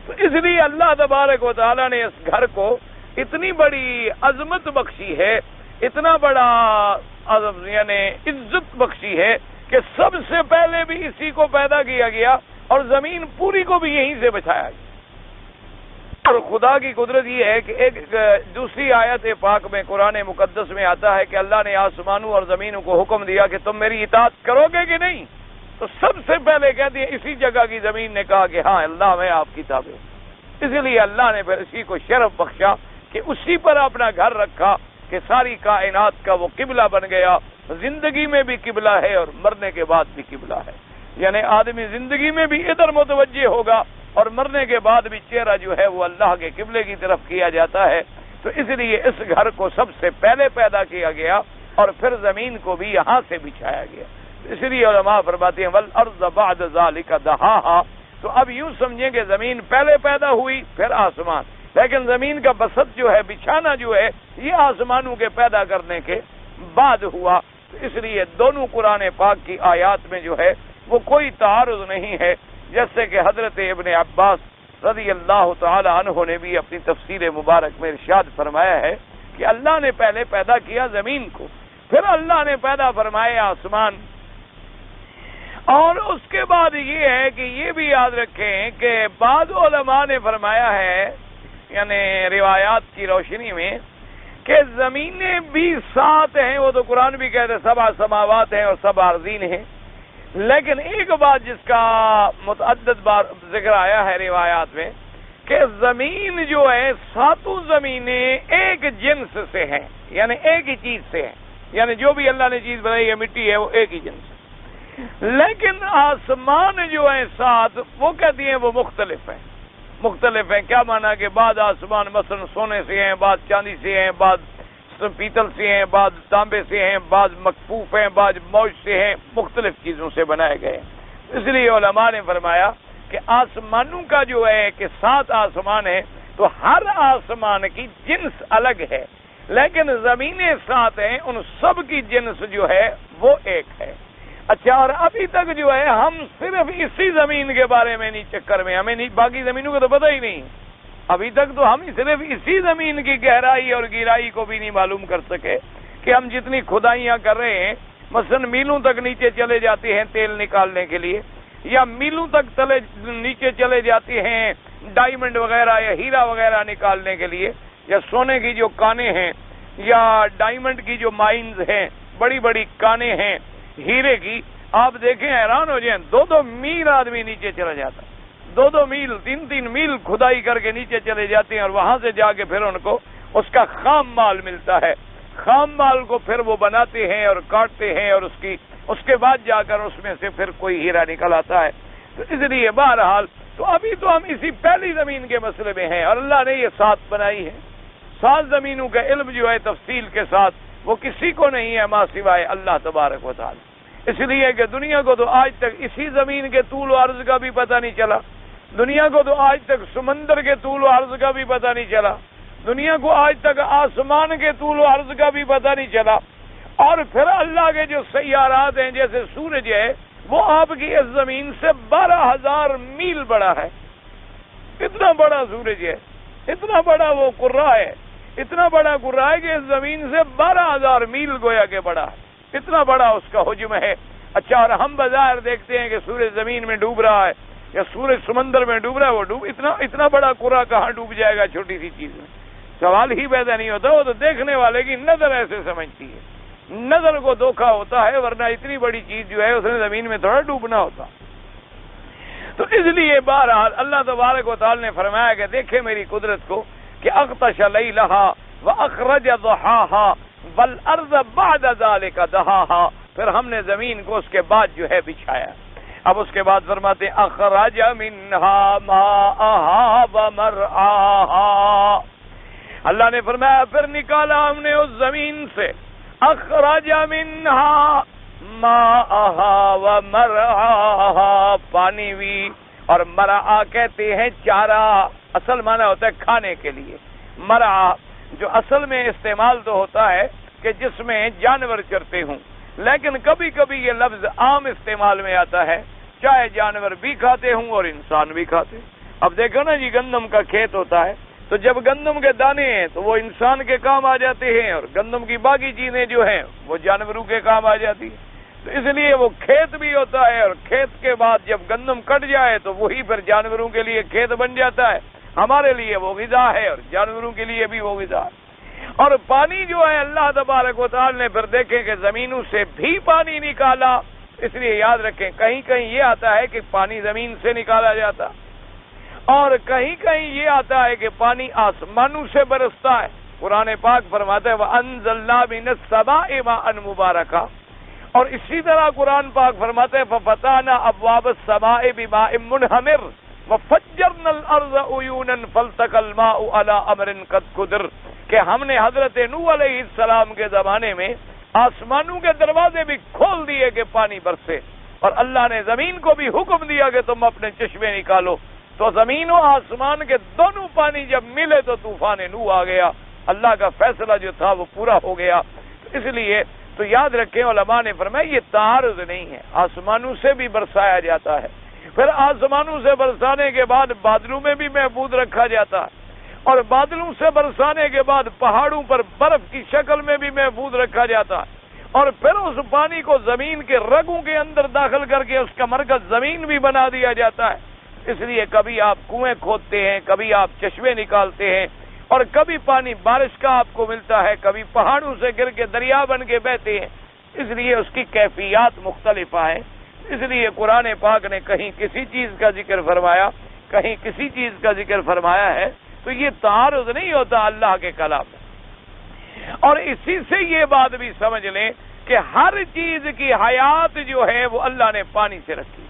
تو اس لیے اللہ تبارک و تعالیٰ نے اس گھر کو اتنی بڑی عظمت بخشی ہے، اتنا بڑا یعنی عزت بخشی ہے کہ سب سے پہلے بھی اسی کو پیدا کیا گیا اور زمین پوری کو بھی یہیں سے بچایا گیا۔ اور خدا کی قدرت یہ ہے کہ ایک دوسری آیت پاک میں قرآن مقدس میں آتا ہے کہ اللہ نے آسمانوں اور زمینوں کو حکم دیا کہ تم میری اطاعت کرو گے کہ نہیں، تو سب سے پہلے کہہ دیا اسی جگہ کی زمین نے کہا کہ ہاں اللہ میں آپ کی تابع ہوں۔ اس لیے اللہ نے پھر اسی کو شرف بخشا کہ اسی پر اپنا گھر رکھا کہ ساری کائنات کا وہ قبلہ بن گیا، زندگی میں بھی قبلہ ہے اور مرنے کے بعد بھی قبلہ ہے، یعنی آدمی زندگی میں بھی ادھر متوجہ ہوگا اور مرنے کے بعد بھی چہرہ جو ہے وہ اللہ کے قبلے کی طرف کیا جاتا ہے۔ تو اس لیے اس گھر کو سب سے پہلے پیدا کیا گیا اور پھر زمین کو بھی یہاں سے بچھایا گیا۔ اس لیے علماء فرماتے ہیں والارض بعد ذلک دحاھا، تو اب یوں سمجھیں کہ زمین پہلے پیدا ہوئی پھر آسمان، لیکن زمین کا بسط جو ہے بچھانا جو ہے یہ آسمانوں کے پیدا کرنے کے بعد ہوا۔ اس لیے دونوں قرآن پاک کی آیات میں جو ہے وہ کوئی تعارض نہیں ہے، جیسے کہ حضرت ابن عباس رضی اللہ تعالی عنہ نے بھی اپنی تفسیر مبارک میں ارشاد فرمایا ہے کہ اللہ نے پہلے پیدا کیا زمین کو، پھر اللہ نے پیدا فرمایا آسمان، اور اس کے بعد یہ ہے کہ یہ بھی یاد رکھیں کہ بعض علماء نے فرمایا ہے یعنی روایات کی روشنی میں کہ زمینیں بھی 7 ہیں، وہ تو قرآن بھی کہتے 7 سماوات ہیں اور 7 ارضین ہیں، لیکن ایک بات جس کا متعدد بار ذکر آیا ہے روایات میں کہ زمین جو ہے 7 زمینیں ایک جنس سے ہیں، یعنی ایک ہی چیز سے ہیں، یعنی جو بھی اللہ نے چیز بنائی ہے مٹی ہے وہ ایک ہی جنس ہے، لیکن آسمان جو ہے 7 وہ کہتی ہیں وہ مختلف ہیں۔ مختلف ہیں کیا مانا کہ بعض آسمان مثلا سونے سے ہیں، بعض چاندی سے ہیں، بعض پیتل سے ہیں، بعض تانبے سے ہیں، بعض مکفوف ہیں، بعض موج سے ہیں، مختلف چیزوں سے بنائے گئے ہیں۔ اس لیے علماء نے فرمایا کہ آسمانوں کا جو ہے کہ 7 آسمان ہیں تو ہر آسمان کی جنس الگ ہے، لیکن زمینیں 7 ہیں، ان سب کی جنس جو ہے وہ ایک ہے۔ اچھا، اور ابھی تک جو ہے ہم صرف اسی زمین کے بارے میں نہیں چکر میں، ہمیں باقی زمینوں کا تو پتہ ہی نہیں، ابھی تک تو ہم صرف اسی زمین کی گہرائی اور گہرائی کو بھی نہیں معلوم کر سکے کہ ہم جتنی کھدائیاں کر رہے ہیں، مثلا میلوں تک نیچے چلے جاتے ہیں تیل نکالنے کے لیے، یا میلوں تک نیچے چلے جاتے ہیں ڈائمنڈ وغیرہ یا ہیرا وغیرہ نکالنے کے لیے، یا سونے کی جو کانیں ہیں یا ڈائمنڈ کی جو مائنز ہیں، بڑی بڑی کانیں ہیں ہیرے کی، آپ دیکھیں حیران ہو جائیں، 2 میل آدمی نیچے چلا جاتا ہے، 2 میل 3 میل کھدائی کر کے نیچے چلے جاتے ہیں، اور وہاں سے جا کے پھر ان کو اس کا خام مال ملتا ہے، خام مال کو پھر وہ بناتے ہیں اور کاٹتے ہیں، اور اس کے بعد جا کر اس میں سے پھر کوئی ہیرا نکل آتا ہے۔ تو اس لیے بہرحال تو ابھی تو ہم اسی پہلی زمین کے مسئلے میں ہیں، اور اللہ نے یہ 7 بنائی ہے۔ 7 زمینوں کا علم جو ہے تفصیل کے ساتھ وہ کسی کو نہیں ہے ماں سوائے اللہ تبارک و تعالی، اس لیے کہ دنیا کو تو آج تک اسی زمین کے طول و عرض کا بھی پتہ نہیں چلا، دنیا کو تو آج تک سمندر کے طول و عرض کا بھی پتہ نہیں چلا، دنیا کو آج تک آسمان کے طول و عرض کا بھی پتہ نہیں چلا، اور پھر اللہ کے جو سیارات ہیں جیسے سورج ہے وہ آپ کی اس زمین سے 12,000 میل بڑا ہے، اتنا بڑا سورج ہے، اتنا بڑا وہ قرہ ہے، اتنا بڑا قرہ ہے کہ اس زمین سے 12,000 میل گویا کہ بڑا ہے، اتنا بڑا اس کا حجم ہے۔ اچھا، اور ہم بظاہر دیکھتے ہیں کہ سورج زمین میں ڈوب رہا ہے یا سورج سمندر میں ڈوب رہا ہے، وہ اتنا بڑا قرہ کہاں ڈوب جائے گا چھوٹی سی چیز میں، سوال ہی پیدا نہیں ہوتا، وہ تو دیکھنے والے کی نظر ایسے سمجھتی ہے، نظر کو دھوکا ہوتا ہے، ورنہ اتنی بڑی چیز جو ہے اس نے زمین میں تھوڑا ڈوبنا ہوتا۔ تو اس لیے بہرحال اللہ تبارک و تعالی نے فرمایا کہ دیکھیں میری قدرت کو کہ اغطش لیلہا واخرج ضحاہا والارض بعد ذلک دہاہا، پھر ہم نے زمین کو اس کے بعد جو ہے بچھایا۔ اب اس کے بعد فرماتے اخرج منہا ماءہا ومرعاہا، اللہ نے فرمایا پھر نکالا ہم نے اس زمین سے، اخرج منہا ماءہا ومرعاہا، پانی بھی، اور مرعا کہتے ہیں چارہ، اصل معنی ہوتا ہے کھانے کے لیے، مرعا جو اصل میں استعمال تو ہوتا ہے کہ جس میں جانور چرتے ہوں، لیکن کبھی کبھی یہ لفظ عام استعمال میں آتا ہے، چاہے جانور بھی کھاتے ہوں اور انسان بھی کھاتے ہیں۔ اب دیکھو نا جی، گندم کا کھیت ہوتا ہے تو جب گندم کے دانے ہیں تو وہ انسان کے کام آ جاتے ہیں، اور گندم کی باقی چیزیں جو ہیں وہ جانوروں کے کام آ جاتی ہیں، تو اس لیے وہ کھیت بھی ہوتا ہے، اور کھیت کے بعد جب گندم کٹ جائے تو وہی پھر جانوروں کے لیے کھیت بن جاتا ہے، ہمارے لیے وہ غذا ہے اور جانوروں کے لیے بھی وہ غذا ہے۔ اور پانی جو ہے اللہ تبارک و تعالی نے پھر دیکھیں کہ زمینوں سے بھی پانی نکالا، اس لیے یاد رکھیں کہیں کہیں یہ آتا ہے کہ پانی زمین سے نکالا جاتا، اور کہیں کہیں یہ آتا ہے کہ پانی آسمانوں سے برستا ہے۔ قرآن پاک فرماتا ہے وَأَنزَلْنَا مِنَ السَّمَاءِ مَاءً مُبَارَكًا، اور اسی طرح قرآن پاک فرماتا ہے فَفَتَحْنَا أَبْوَابَ السَّمَاءِ بِمَاءٍ مُنْهَمِرٍ وَفَجَّرْنَا الْأَرْضَ عُيُونًا فَالْتَقَى الْمَاءُ عَلَى أَمْرٍ قَدْ قُدِرَ، کہ ہم نے حضرت نوح علیہ السلام کے زمانے میں آسمانوں کے دروازے بھی کھول دیے کہ پانی برسے، اور اللہ نے زمین کو بھی حکم دیا کہ تم اپنے چشمے نکالو، تو زمین و آسمان کے دونوں پانی جب ملے تو طوفان نوح آ گیا، اللہ کا فیصلہ جو تھا وہ پورا ہو گیا۔ اس لیے تو یاد رکھیں علماء نے فرمایا یہ تعارض نہیں ہے، آسمانوں سے بھی برسایا جاتا ہے، پھر آسمانوں سے برسانے کے بعد بادلوں میں بھی محفوظ رکھا جاتا ہے، اور بادلوں سے برسانے کے بعد پہاڑوں پر برف کی شکل میں بھی محفوظ رکھا جاتا ہے، اور پھر اس پانی کو زمین کے رگوں کے اندر داخل کر کے اس کا مرکز زمین بھی بنا دیا جاتا ہے۔ اس لیے کبھی آپ کنویں کھودتے ہیں، کبھی آپ چشمے نکالتے ہیں، اور کبھی پانی بارش کا آپ کو ملتا ہے، کبھی پہاڑوں سے گر کے دریا بن کے بہتے ہیں، اس لیے اس کی کیفیات مختلف ہیں۔ اس لیے قرآن پاک نے کہیں کسی چیز کا ذکر فرمایا، کہیں کسی چیز کا ذکر فرمایا ہے، تو یہ تعارض نہیں ہوتا اللہ کے کلام میں۔ اور اسی سے یہ بات بھی سمجھ لیں کہ ہر چیز کی حیات جو ہے وہ اللہ نے پانی سے رکھی۔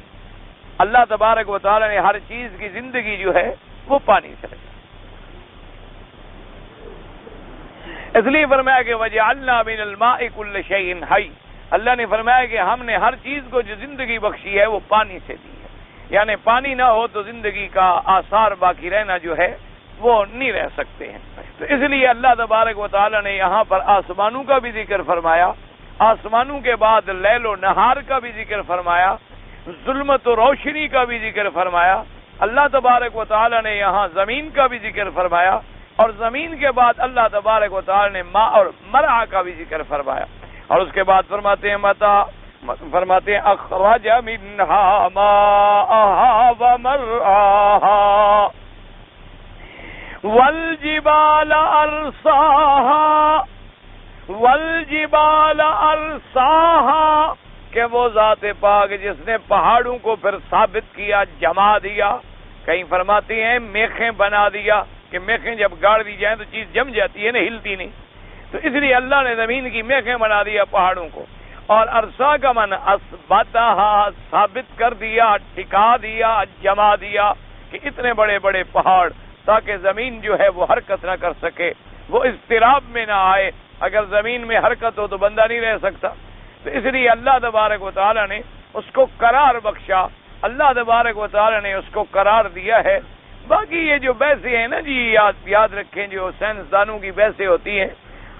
اللہ تبارک و تعالی نے ہر چیز کی زندگی جو ہے وہ پانی سے رکھی۔ اس لیے فرمایا کہ وَجَعَلْنَا مِنَ الْمَاءِ كُلَّ شَيْءٍ حَيٍّ، اللہ نے فرمایا کہ ہم نے ہر چیز کو جو زندگی بخشی ہے وہ پانی سے دی ہے، یعنی پانی نہ ہو تو زندگی کا آثار باقی رہنا جو ہے وہ نہیں رہ سکتے ہیں۔ تو اس لیے اللہ تبارک و تعالی نے یہاں پر آسمانوں کا بھی ذکر فرمایا، آسمانوں کے بعد لیل و نہار کا بھی ذکر فرمایا، ظلمت و روشنی کا بھی ذکر فرمایا۔ اللہ تبارک و تعالی نے یہاں زمین کا بھی ذکر فرمایا، اور زمین کے بعد اللہ تبارک و تعالی نے ماء اور مرعا کا بھی ذکر فرمایا، اور اس کے بعد فرماتے ہیں اخرج منها ماءها ومرعاها والجبال ارساها والجبال ارساها، کہ وہ ذات پاک جس نے پہاڑوں کو پھر ثابت کیا، جما دیا۔ کہیں فرماتے ہیں میخیں بنا دیا، کہ میخیں جب گاڑ دی جائیں تو چیز جم جاتی ہے نا، ہلتی نہیں، تو اس لیے اللہ نے زمین کی میخیں بنا دیا پہاڑوں کو۔ اور ارسا کا من اثبتها، ثابت کر دیا، ٹھکا دیا، جما دیا، کہ اتنے بڑے بڑے پہاڑ، تاکہ زمین جو ہے وہ حرکت نہ کر سکے، وہ اضطراب میں نہ آئے۔ اگر زمین میں حرکت ہو تو بندہ نہیں رہ سکتا، تو اس لیے اللہ تبارک و تعالی نے اس کو قرار بخشا، اللہ تبارک و تعالی نے اس کو قرار دیا ہے۔ باقی یہ جو بحثیں ہیں نا جی، یاد رکھیں، جو سائنسدانوں کی بحثیں ہوتی ہیں،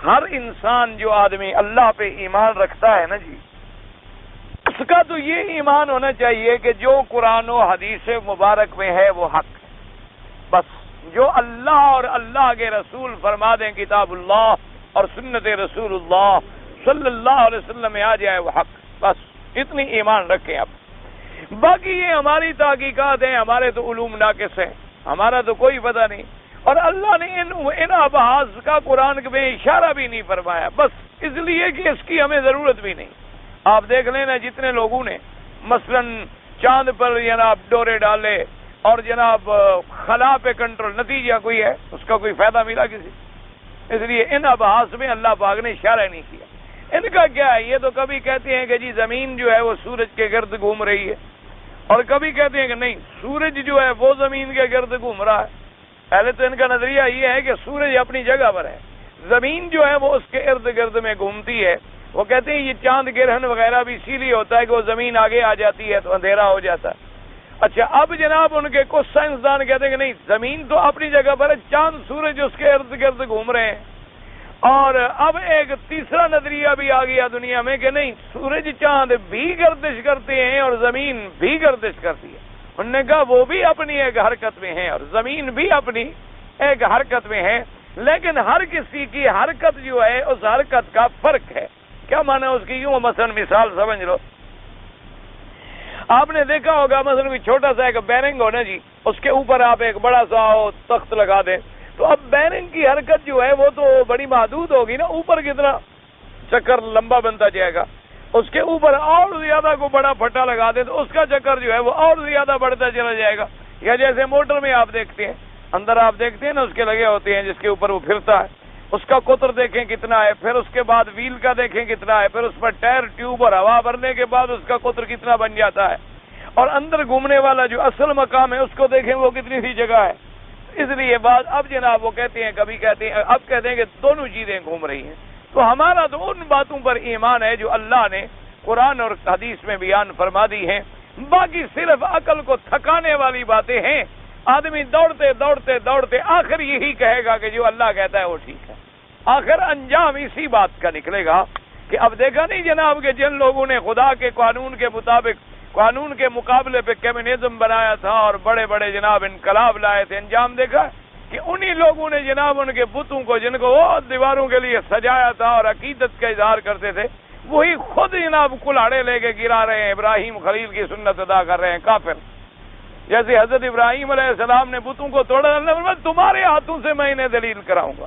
ہر انسان جو آدمی اللہ پہ ایمان رکھتا ہے نا جی، اس کا تو یہ ایمان ہونا چاہیے کہ جو قرآن و حدیث مبارک میں ہے وہ حق ہے، بس جو اللہ اور اللہ کے رسول فرما دیں، کتاب اللہ اور سنت رسول اللہ صلی اللہ علیہ وسلم میں آ جائے وہ حق، بس اتنی ایمان رکھیں آپ۔ باقی یہ ہماری تحقیقات ہیں، ہمارے تو علوم ناقص ہیں، ہمارا تو کوئی پتہ نہیں، اور اللہ نے ان ابحاث کا قرآن میں اشارہ بھی نہیں فرمایا، بس اس لیے کہ اس کی ہمیں ضرورت بھی نہیں۔ آپ دیکھ لینا جتنے لوگوں نے مثلا چاند پر جناب ڈورے ڈالے اور جناب خلا پہ کنٹرول، نتیجہ کوئی ہے، اس کا کوئی فائدہ ملا کسی؟ اس لیے ان ابحاث میں اللہ پاک نے اشارہ نہیں کیا۔ ان کا کیا ہے، یہ تو کبھی کہتے ہیں کہ جی زمین جو ہے وہ سورج کے گرد گھوم رہی ہے، اور کبھی کہتے ہیں کہ نہیں، سورج جو ہے وہ زمین کے گرد گھوم رہا ہے۔ پہلے تو ان کا نظریہ یہ ہے کہ سورج اپنی جگہ پر ہے، زمین جو ہے وہ اس کے ارد گرد میں گھومتی ہے۔ وہ کہتے ہیں یہ چاند گرہن وغیرہ بھی اسی لیے ہوتا ہے کہ وہ زمین آگے آ جاتی ہے تو اندھیرا ہو جاتا ہے۔ اچھا، اب جناب ان کے کچھ سائنسدان کہتے ہیں کہ نہیں، زمین تو اپنی جگہ پر ہے، چاند سورج اس کے ارد گرد گھوم رہے ہیں۔ اور اب ایک تیسرا نظریہ بھی آ گیا دنیا میں کہ نہیں، سورج چاند بھی گردش کرتے ہیں اور زمین بھی گردش کرتی ہے۔ انہوں نے کہا وہ بھی اپنی ایک حرکت میں ہے اور زمین بھی اپنی ایک حرکت میں ہے، لیکن ہر کسی کی حرکت جو ہے اس حرکت کا فرق ہے۔ کیا معنی اس کی؟ یوں مثلا مثال سمجھ لو، آپ نے دیکھا ہوگا مثلا کوئی چھوٹا سا ایک بیرنگ ہو نا جی، اس کے اوپر آپ ایک بڑا سا تخت لگا دیں، تو اب بیرنگ کی حرکت جو ہے وہ تو بڑی محدود ہوگی نا، اوپر کتنا چکر لمبا بنتا جائے گا، اس کے اوپر اور زیادہ کو بڑا پھٹا لگا دیں تو اس کا چکر جو ہے وہ اور زیادہ بڑھتا چلا جائے گا۔ یا جیسے موٹر میں آپ دیکھتے ہیں، اندر آپ دیکھتے ہیں نا اس کے لگے ہوتے ہیں جس کے اوپر وہ پھرتا ہے، اس کا قطر دیکھیں کتنا ہے، پھر اس کے بعد ویل کا دیکھیں کتنا ہے، پھر اس پر ٹائر ٹیوب اور ہوا بھرنے کے بعد اس کا قطر کتنا بن جاتا ہے، اور اندر گھومنے والا جو اصل مقام ہے اس کو دیکھیں وہ کتنی سی جگہ ہے۔ اس لیے بعد اب جناب وہ کہتے ہیں، کبھی کہتے ہیں، اب کہتے ہیں کہ دونوں چیزیں گھوم رہی ہیں۔ تو ہمارا تو ان باتوں پر ایمان ہے جو اللہ نے قرآن اور حدیث میں بیان فرما دی ہیں، باقی صرف عقل کو تھکانے والی باتیں ہیں۔ آدمی دوڑتے دوڑتے دوڑتے آخر یہی کہے گا کہ جو اللہ کہتا ہے وہ ٹھیک ہے، آخر انجام اسی بات کا نکلے گا کہ اب دیکھا نہیں جناب کہ جن لوگوں نے خدا کے قانون کے مطابق قانون کے مقابلے پہ کمیونزم بنایا تھا اور بڑے بڑے جناب انقلاب لائے تھے، انجام دیکھا کہ انہی لوگوں نے جناب ان کے بتوں کو جن کو وہ دیواروں کے لیے سجایا تھا اور عقیدت کا اظہار کرتے تھے، وہی خود جناب کلاڑے لے کے گرا رہے ہیں، ابراہیم خلیل کی سنت ادا کر رہے ہیں، کافر۔ جیسے حضرت ابراہیم علیہ السلام نے بتوں کو توڑا، اللہ فرمایا تمہارے ہاتھوں سے میں انہیں دلیل کراؤں گا،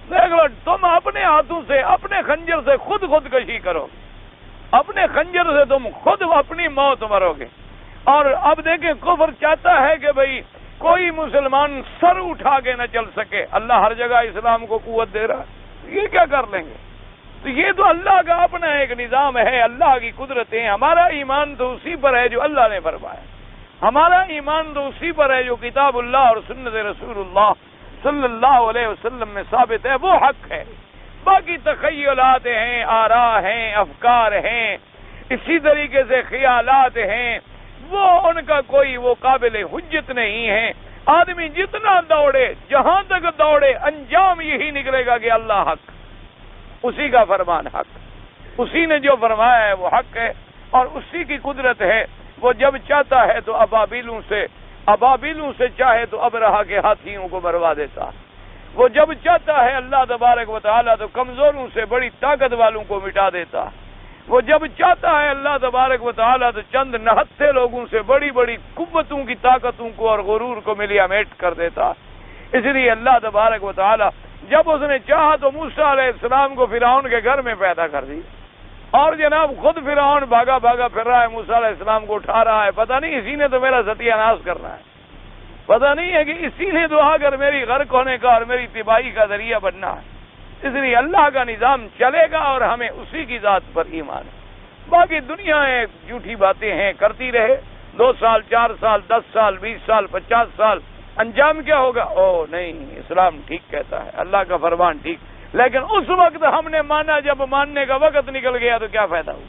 دیکھ لو تم اپنے ہاتھوں سے اپنے خنجر سے خودکشی کرو، اپنے خنجر سے تم خود اپنی موت مرو گے۔ اور اب دیکھیں کفر چاہتا ہے کہ بھئی کوئی مسلمان سر اٹھا کے نہ چل سکے، اللہ ہر جگہ اسلام کو قوت دے رہا ہے، یہ کیا کر لیں گے؟ تو یہ تو اللہ کا اپنا ایک نظام ہے، اللہ کی قدرتیں۔ ہمارا ایمان تو اسی پر ہے جو اللہ نے فرمایا، ہمارا ایمان تو اسی پر ہے جو کتاب اللہ اور سنت رسول اللہ صلی اللہ علیہ وسلم میں ثابت ہے، وہ حق ہے۔ باقی تخیلات ہیں، آراء ہیں، افکار ہیں، اسی طریقے سے خیالات ہیں، وہ ان کا کوئی وہ قابل حجت نہیں ہے۔ آدمی جتنا دوڑے، جہاں تک دوڑے، انجام یہی نکلے گا کہ اللہ حق، اسی کا فرمان حق، اسی نے جو فرمایا ہے وہ حق ہے اور اسی کی قدرت ہے۔ وہ جب چاہتا ہے تو ابابیلوں سے چاہے تو ابرہا کے ہاتھیوں کو مروا دیتا، وہ جب چاہتا ہے اللہ تبارک و تعالیٰ تو کمزوروں سے بڑی طاقت والوں کو مٹا دیتا، وہ جب چاہتا ہے اللہ تبارک و تعالیٰ تو چند نہتے لوگوں سے بڑی بڑی قوتوں کی طاقتوں کو اور غرور کو ملیا میٹ کر دیتا۔ اس لیے اللہ تبارک و تعالیٰ جب اس نے چاہا تو موسیٰ علیہ السلام کو فرعون کے گھر میں پیدا کر دی، اور جناب خود فرعون بھاگا پھر رہا ہے، موسیٰ علیہ السلام کو اٹھا رہا ہے، پتہ نہیں اسی نے تو میرا ستیہ ناش کرنا ہے، پتہ نہیں ہے کہ اسی نے تو آ کر میری غرق ہونے کا اور میری تباہی کا ذریعہ بننا ہے۔ اس لیے اللہ کا نظام چلے گا اور ہمیں اسی کی ذات پر ایمان ہے۔ باقی دنیا جھوٹی باتیں ہیں کرتی رہے، 2 سال 4 سال 10 سال 20 سال 50 سال، انجام کیا ہوگا؟ نہیں، اسلام ٹھیک کہتا ہے، اللہ کا فرمان ٹھیک، لیکن اس وقت ہم نے مانا، جب ماننے کا وقت نکل گیا تو کیا فائدہ ہوا؟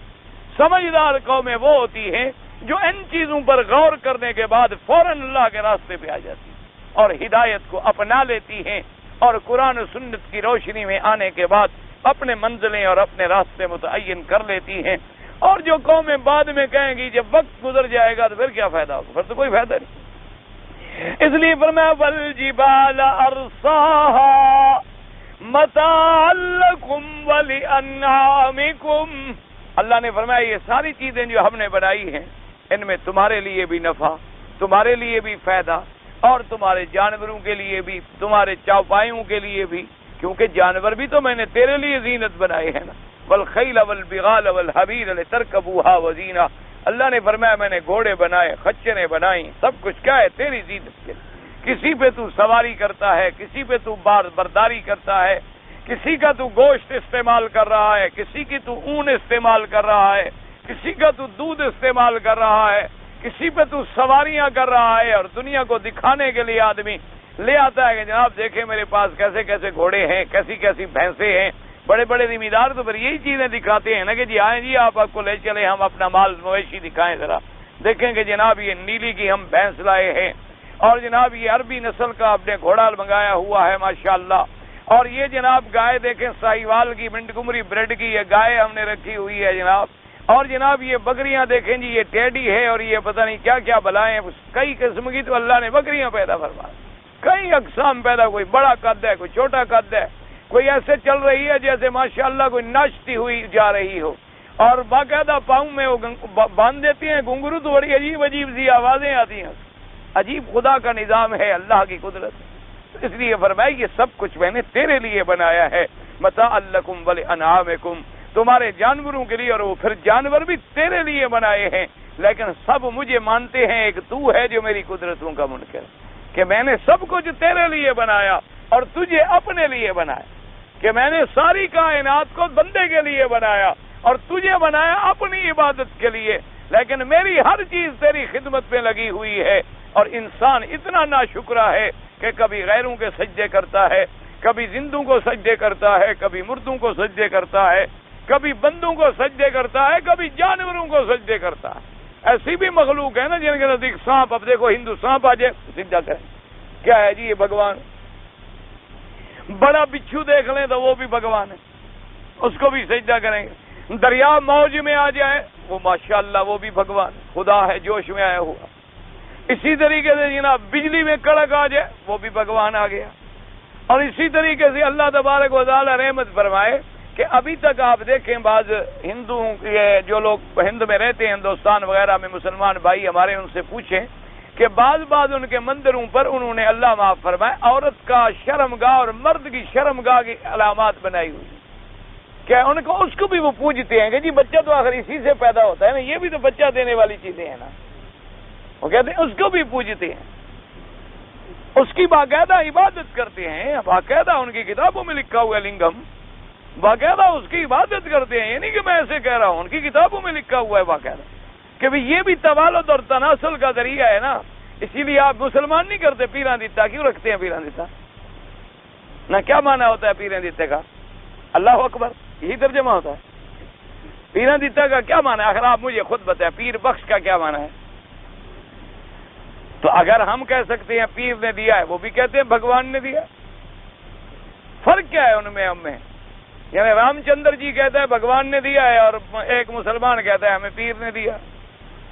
سمجھدار قومیں وہ ہوتی ہیں جو ان چیزوں پر غور کرنے کے بعد فوراً اللہ کے راستے پہ آ جاتی اور ہدایت کو اپنا لیتی ہیں، اور قرآن و سنت کی روشنی میں آنے کے بعد اپنے منزلیں اور اپنے راستے متعین کر لیتی ہیں۔ اور جو قومیں بعد میں کہیں گی جب وقت گزر جائے گا تو پھر کیا فائدہ ہوگا؟ پھر تو کوئی فائدہ نہیں۔ اس لیے فرمایا والجبال ارساها متاعا لکم ولانعامکم، اللہ نے فرمایا یہ ساری چیزیں جو ہم نے بنائی ہیں ان میں تمہارے لیے بھی نفع، تمہارے لیے بھی فائدہ، اور تمہارے جانوروں کے لیے بھی، تمہارے چوپایوں کے لیے بھی، کیونکہ جانور بھی تو میں نے تیرے لیے زینت بنائے ہیں نا، والخیل والبغال والحمیر لترکبوها وزینہ، اللہ نے فرمایا میں نے گھوڑے بنائے، خچریں بنائیں، سب کچھ کیا ہے؟ تیری زینت کے لیے۔ کسی پہ تو سواری کرتا ہے، کسی پہ تو برداری کرتا ہے، کسی کا تو گوشت استعمال کر رہا ہے، کسی کی تو اون استعمال کر رہا ہے، کسی کا تو دودھ استعمال کر رہا ہے، کسی پہ تو سواریاں کر رہا ہے، اور دنیا کو دکھانے کے لیے آدمی لے آتا ہے کہ جناب دیکھیں میرے پاس کیسے کیسے گھوڑے ہیں، کیسی کیسی بھینسیں ہیں۔ بڑے بڑے ذمہ دار تو پھر یہی چیزیں دکھاتے ہیں نا کہ جی آئیں جی آپ کو لے چلیں، ہم اپنا مال مویشی دکھائیں، ذرا دیکھیں کہ جناب یہ نیلی کی ہم بھینس لائے ہیں، اور جناب یہ عربی نسل کا اپنے گھوڑا منگایا ہوا ہے ماشاءاللہ، اور یہ جناب گائے دیکھیں ساہیوال کی منٹگمری بریڈ کی یہ گائے ہم نے رکھی ہوئی ہے جناب، اور جناب یہ بکریاں دیکھیں جی یہ ٹیڈی ہے، اور یہ پتہ نہیں کیا کیا بلائیں، کئی قسم کی تو اللہ نے بکریاں پیدا فرمائی، کئی اقسام پیدا، کوئی بڑا قد ہے، کوئی چھوٹا قد ہے، کوئی ایسے چل رہی ہے جیسے ماشاءاللہ کوئی ناچتی ہوئی جا رہی ہو، اور باقاعدہ پاؤں میں وہ باندھ دیتی ہیں گھنگرو، تو بڑی عجیب عجیب سی آوازیں آتی ہیں، عجیب خدا کا نظام ہے، اللہ کی قدرت۔ اس لیے فرمایا یہ سب کچھ میں نے تیرے لیے بنایا ہے، متاعا لکم ولانعامکم، تمہارے جانوروں کے لیے، اور وہ پھر جانور بھی تیرے لیے بنائے ہیں، لیکن سب مجھے مانتے ہیں، ایک تو ہے جو میری قدرتوں کا منکر، کہ میں نے سب کچھ تیرے لیے بنایا اور تجھے اپنے لیے بنایا، کہ میں نے ساری کائنات کو بندے کے لیے بنایا اور تجھے بنایا اپنی عبادت کے لیے، لیکن میری ہر چیز تیری خدمت میں لگی ہوئی ہے، اور انسان اتنا ناشکرا ہے کہ کبھی غیروں کے سجدے کرتا ہے، کبھی زندوں کو سجدے کرتا ہے، کبھی مردوں کو سجدے کرتا ہے، کبھی بندوں کو سجدے کرتا ہے، کبھی جانوروں کو سجدے کرتا ہے۔ ایسی بھی مخلوق ہے نا جن کے نزدیک سانپ، اب دیکھو ہندو سانپ آ جائے سجدہ کریں، کیا ہے جی یہ بھگوان، بڑا بچھو دیکھ لیں تو وہ بھی بھگوان ہے، اس کو بھی سجدہ کریں گے، دریا موج میں آ جائے وہ ماشاءاللہ وہ بھی بھگوان، خدا ہے جوش میں آیا ہوا، اسی طریقے سے جناب بجلی میں کڑک آ جائے وہ بھی بھگوان آ گیا، اور اسی طریقے سے اللہ تبارک و تعالی رحمت فرمائے کہ ابھی تک آپ دیکھیں بعض ہندوؤں کے جو لوگ ہند میں رہتے ہیں، ہندوستان وغیرہ میں مسلمان بھائی ہمارے، ان سے پوچھیں کہ بعض ان کے مندروں پر انہوں نے اللہ معاف فرمائے عورت کا شرمگاہ اور مرد کی شرمگاہ کی علامات بنائی ہوئی، کیا ان کو اس کو بھی وہ پوجتے ہیں کہ جی بچہ تو آخر اسی سے پیدا ہوتا ہے نا، یہ بھی تو بچہ دینے والی چیزیں ہیں نا، وہ کہتے ہیں اس کو بھی پوجتے ہیں، اس کی باقاعدہ عبادت کرتے ہیں، باقاعدہ ان کی کتابوں میں لکھا ہوا ہے لنگم، باقاعدہ اس کی عبادت کرتے ہیں، یہ نہیں کہ میں ایسے کہہ رہا ہوں، ان کی کتابوں میں لکھا ہوا ہے باقاعدہ کہ بھی یہ بھی توالد اور تناسل کا ذریعہ ہے نا، اسی لیے آپ مسلمان نہیں کرتے پیران دیتا، کیوں رکھتے ہیں پیران دیتا؟ نہ کیا معنی ہوتا ہے پیران دیتے کا؟ اللہ اکبر، یہی ترجمہ ہوتا ہے پیران دیتا کا؟ کیا معنی ہے؟ آخر آپ مجھے خود بتائیں پیر بخش کا کیا معنی ہے؟ تو اگر ہم کہہ سکتے ہیں پیر نے دیا ہے، وہ بھی کہتے ہیں بھگوان نے دیا، فرق کیا ہے ان میں ہم میں؟ یعنی رام چندر جی کہتا ہے بھگوان نے دیا ہے اور ایک مسلمان کہتا ہے ہمیں پیر نے دیا،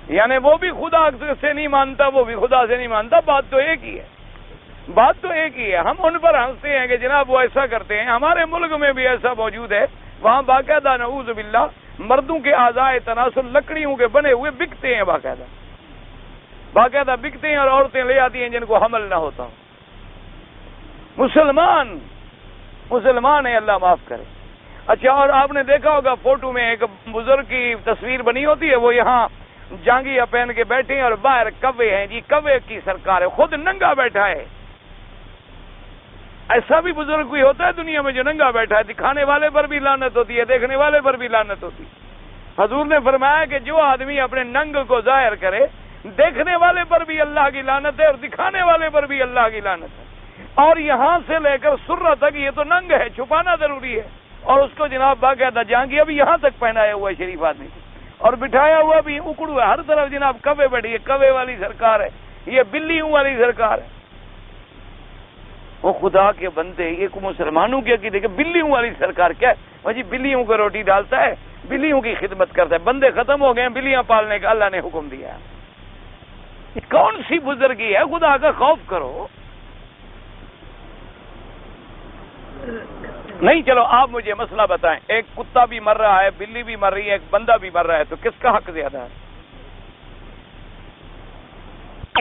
یعنی وہ بھی خدا سے نہیں مانتا، وہ بھی خدا سے نہیں مانتا، بات تو ایک ہی ہے، بات تو ایک ہی ہے۔ ہم ان پر ہنستے ہیں کہ جناب وہ ایسا کرتے ہیں، ہمارے ملک میں بھی ایسا موجود ہے، وہاں باقاعدہ نعوذ باللہ مردوں کے اعضائے تناسل لکڑیوں کے بنے ہوئے بکتے ہیں، باقاعدہ بکتے ہیں اور عورتیں لے آتی ہیں جن کو حمل نہ ہوتا۔ مسلمان ہے، اللہ معاف کرے۔ اچھا، اور آپ نے دیکھا ہوگا فوٹو میں ایک بزرگ کی تصویر بنی ہوتی ہے، وہ یہاں جانگیا پہن کے بیٹھے ہیں اور باہر کوے ہیں، جی کوے کی سرکار ہے، خود ننگا بیٹھا ہے۔ ایسا بھی بزرگ کوئی ہوتا ہے دنیا میں جو ننگا بیٹھا ہے؟ دکھانے والے پر بھی لعنت ہوتی ہے، دیکھنے والے پر بھی لعنت ہوتی ہے۔ حضور نے فرمایا کہ جو آدمی اپنے ننگ کو ظاہر کرے، دیکھنے والے پر بھی اللہ کی لعنت ہے اور دکھانے والے پر بھی اللہ کی لعنت ہے، اور یہاں سے لے کر سرہ تک یہ تو ننگ ہے، چھپانا ضروری ہے، اور اس کو جناب باقاعدہ جانگیا بھی یہاں تک پہنایا ہوا ہے شریف آدمی، اور بٹھایا ہوا بھی اکڑو ہے، ہر طرف جناب کوے بیٹھی ہے، کوے والی سرکار ہے، یہ بلیوں والی سرکار ہے۔ وہ خدا کے بندے، یہ کو مسلمانوں کے عقیدے کہ بلیوں والی سرکار کیا ہے؟ وہ جی بلیوں کو روٹی ڈالتا ہے، بلیوں کی خدمت کرتا ہے، بندے ختم ہو گئے ہیں بلیاں پالنے کا، اللہ نے حکم دیا۔ یہ کون سی بزرگی ہے؟ خدا کا خوف کرو۔ نہیں، چلو آپ مجھے مسئلہ بتائیں، ایک کتا بھی مر رہا ہے، بلی بھی مر رہی ہے، ایک بندہ بھی مر رہا ہے، تو کس کا حق زیادہ ہے؟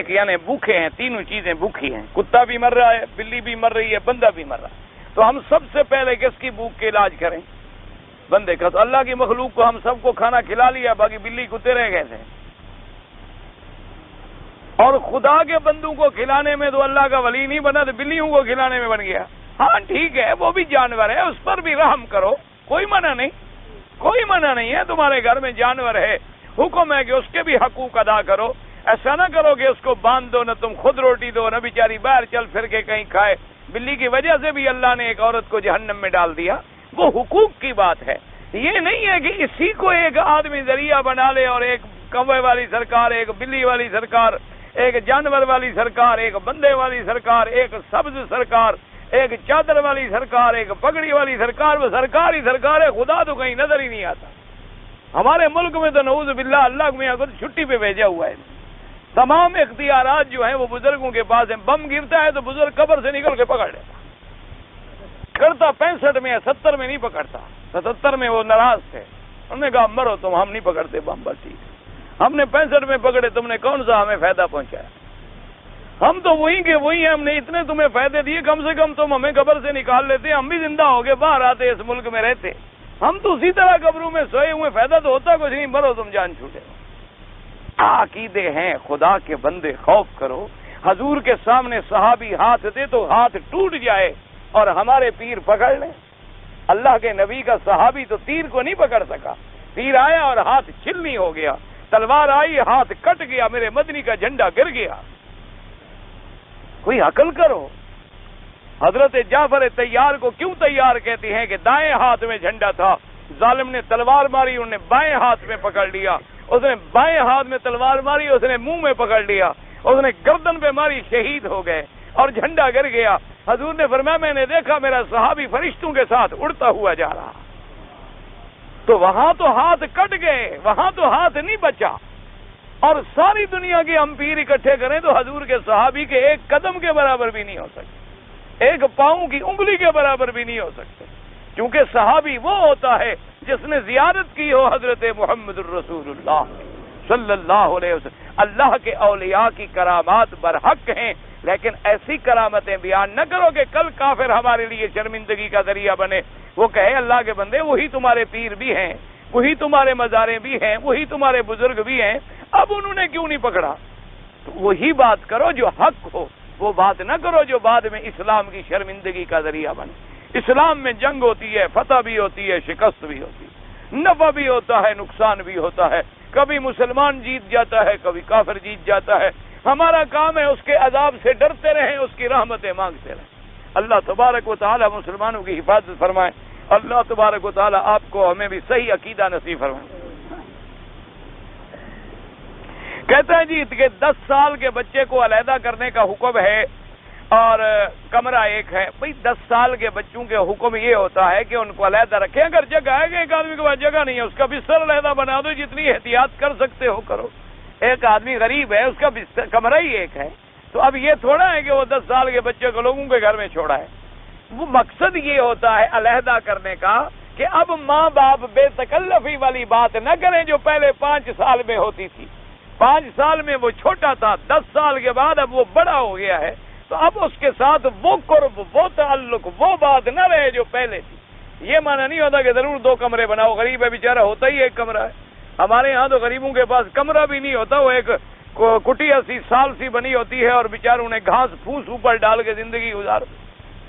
یعنی بھوکے ہیں، تینوں چیزیں بھوکی ہیں، کتا بھی مر رہا ہے، بلی بھی مر رہی ہے، بندہ بھی مر رہا ہے، تو ہم سب سے پہلے کس کی بھوک کے علاج کریں؟ بندے کا۔ تو اللہ کی مخلوق کو ہم سب کو کھانا کھلا لیا، باقی بلی کتے رہ گئے تھے، اور خدا کے بندوں کو کھلانے میں تو اللہ کا ولی نہیں بنا، تو بلیوں کو کھلانے میں بن گیا۔ ہاں ٹھیک ہے، وہ بھی جانور ہے، اس پر بھی رحم کرو، کوئی منع نہیں، کوئی منع نہیں ہے، تمہارے گھر میں جانور ہے، حکم ہے کہ اس کے بھی حقوق ادا کرو۔ ایسا نہ کرو کہ اس کو باندھ دو، نہ تم خود روٹی دو، نہ بیچاری باہر چل پھر کے کہیں کھائے۔ بلی کی وجہ سے بھی اللہ نے ایک عورت کو جہنم میں ڈال دیا، وہ حقوق کی بات ہے۔ یہ نہیں ہے کہ اسی کو ایک آدمی ذریعہ بنا لے اور ایک کوے والی سرکار، ایک بلی والی سرکار، ایک جانور والی سرکار، ایک بندے والی سرکار، ایک سبز سرکار، ایک چادر والی سرکار، ایک پگڑی والی سرکار، وہ سرکار ہی سرکار ہے، خدا تو کہیں نظر ہی نہیں آتا۔ ہمارے ملک میں تو نعوذ باللہ اللہ میں خود چھٹی پہ بھیجا ہوا ہے، تمام اختیارات جو ہیں وہ بزرگوں کے پاس ہیں۔ بم گرتا ہے تو بزرگ قبر سے نکل کے پکڑ لیتا، کرتا 65 میں 70 میں نہیں پکڑتا، 77 میں وہ ناراض تھے، انہوں نے کہا مرو تم، ہم نہیں پکڑتے بم، بس ٹھیک ہے، ہم نے 65 میں پکڑے، تم نے کون سا ہمیں فائدہ پہنچایا؟ ہم تو وہی کے وہی ہیں، ہم نے اتنے تمہیں فائدے دیے، کم سے کم تم ہمیں قبر سے نکال لیتے، ہم بھی زندہ ہو گئے، باہر آتے، اس ملک میں رہتے، ہم تو اسی طرح قبروں میں سوئے ہوئے، فائدہ تو ہوتا کچھ نہیں، مرو تم، جان چھوٹے۔ عقیدے ہیں، خدا کے بندے خوف کرو۔ حضور کے سامنے صحابی ہاتھ دے تو ہاتھ ٹوٹ جائے اور ہمارے پیر پکڑ لیں۔ اللہ کے نبی کا صحابی تو تیر کو نہیں پکڑ سکا، تیر آیا اور ہاتھ چھلنی ہو گیا، تلوار آئی ہاتھ کٹ گیا، میرے مدنی کا جھنڈا گر گیا۔ کوئی عقل کرو۔ حضرت جعفر تیار کو کیوں تیار کہتے ہیں کہ دائیں ہاتھ میں جھنڈا تھا، ظالم نے تلوار ماری، انہوں نے بائیں ہاتھ میں پکڑ لیا، اس نے بائیں ہاتھ میں تلوار ماری، اس نے منہ میں پکڑ لیا، اس نے گردن پہ ماری، شہید ہو گئے اور جھنڈا گر گیا۔ حضور نے فرمایا میں نے دیکھا میرا صحابی فرشتوں کے ساتھ اڑتا ہوا جا رہا۔ تو وہاں تو ہاتھ کٹ گئے، وہاں تو ہاتھ نہیں بچا، اور ساری دنیا کے ہم پیر اکٹھے کریں تو حضور کے صحابی کے ایک قدم کے برابر بھی نہیں ہو سکتے، ایک پاؤں کی انگلی کے برابر بھی نہیں ہو سکتے، کیونکہ صحابی وہ ہوتا ہے جس نے زیارت کی ہو حضرت محمد الرسول اللہ صلی اللہ علیہ وسلم. اللہ کے اولیاء کی کرامات برحق ہیں، لیکن ایسی کرامتیں بیان نہ کرو کہ کل کافر ہمارے لیے شرمندگی کا ذریعہ بنے. وہ کہے اللہ کے بندے وہی تمہارے پیر بھی ہیں، وہی تمہارے مزاریں بھی ہیں، وہی تمہارے بزرگ بھی ہیں، اب انہوں نے کیوں نہیں پکڑا؟ تو وہی بات کرو جو حق ہو، وہ بات نہ کرو جو بعد میں اسلام کی شرمندگی کا ذریعہ بنے. اسلام میں جنگ ہوتی ہے، فتح بھی ہوتی ہے، شکست بھی ہوتی ہے، نفع بھی ہوتا ہے، نقصان بھی ہوتا ہے. کبھی مسلمان جیت جاتا ہے، کبھی کافر جیت جاتا ہے. ہمارا کام ہے اس کے عذاب سے ڈرتے رہیں، اس کی رحمتیں مانگتے رہیں. اللہ تبارک و تعالی مسلمانوں کی حفاظت فرمائے. اللہ تبارک و تعالی آپ کو ہمیں بھی صحیح عقیدہ نصیب فرمائے. کہتے ہیں جی کہ 10 سال کے بچے کو علیحدہ کرنے کا حکم ہے اور کمرہ ایک ہے. بھئی 10 سال کے بچوں کے حکم یہ ہوتا ہے کہ ان کو علیحدہ رکھیں. اگر جگہ ہے کہ ایک آدمی کے پاس جگہ نہیں ہے، اس کا بستر علیحدہ بنا دو، جتنی احتیاط کر سکتے ہو کرو. ایک آدمی غریب ہے، اس کا کمرہ ہی ایک ہے، تو اب یہ تھوڑا ہے کہ وہ 10 سال کے بچے کو لوگوں کے گھر میں چھوڑا ہے. وہ مقصد یہ ہوتا ہے علیحدہ کرنے کا کہ اب ماں باپ بے تکلفی والی بات نہ کریں جو پہلے 5 سال میں ہوتی تھی. 5 سال میں وہ چھوٹا تھا، 10 سال کے بعد اب وہ بڑا ہو گیا ہے، تو اب اس کے ساتھ وہ قرب، وہ تعلق، وہ بات نہ رہے جو پہلے تھی. یہ معنی نہیں ہوتا کہ ضرور 2 کمرے بناؤ. غریب ہے بیچارہ، ہوتا ہی ایک کمرہ ہے. ہمارے یہاں تو غریبوں کے پاس کمرہ بھی نہیں ہوتا، وہ ایک کٹیا سی سال سی بنی ہوتی ہے اور بیچاروں نے گھاس پھوس اوپر ڈال کے زندگی گزار.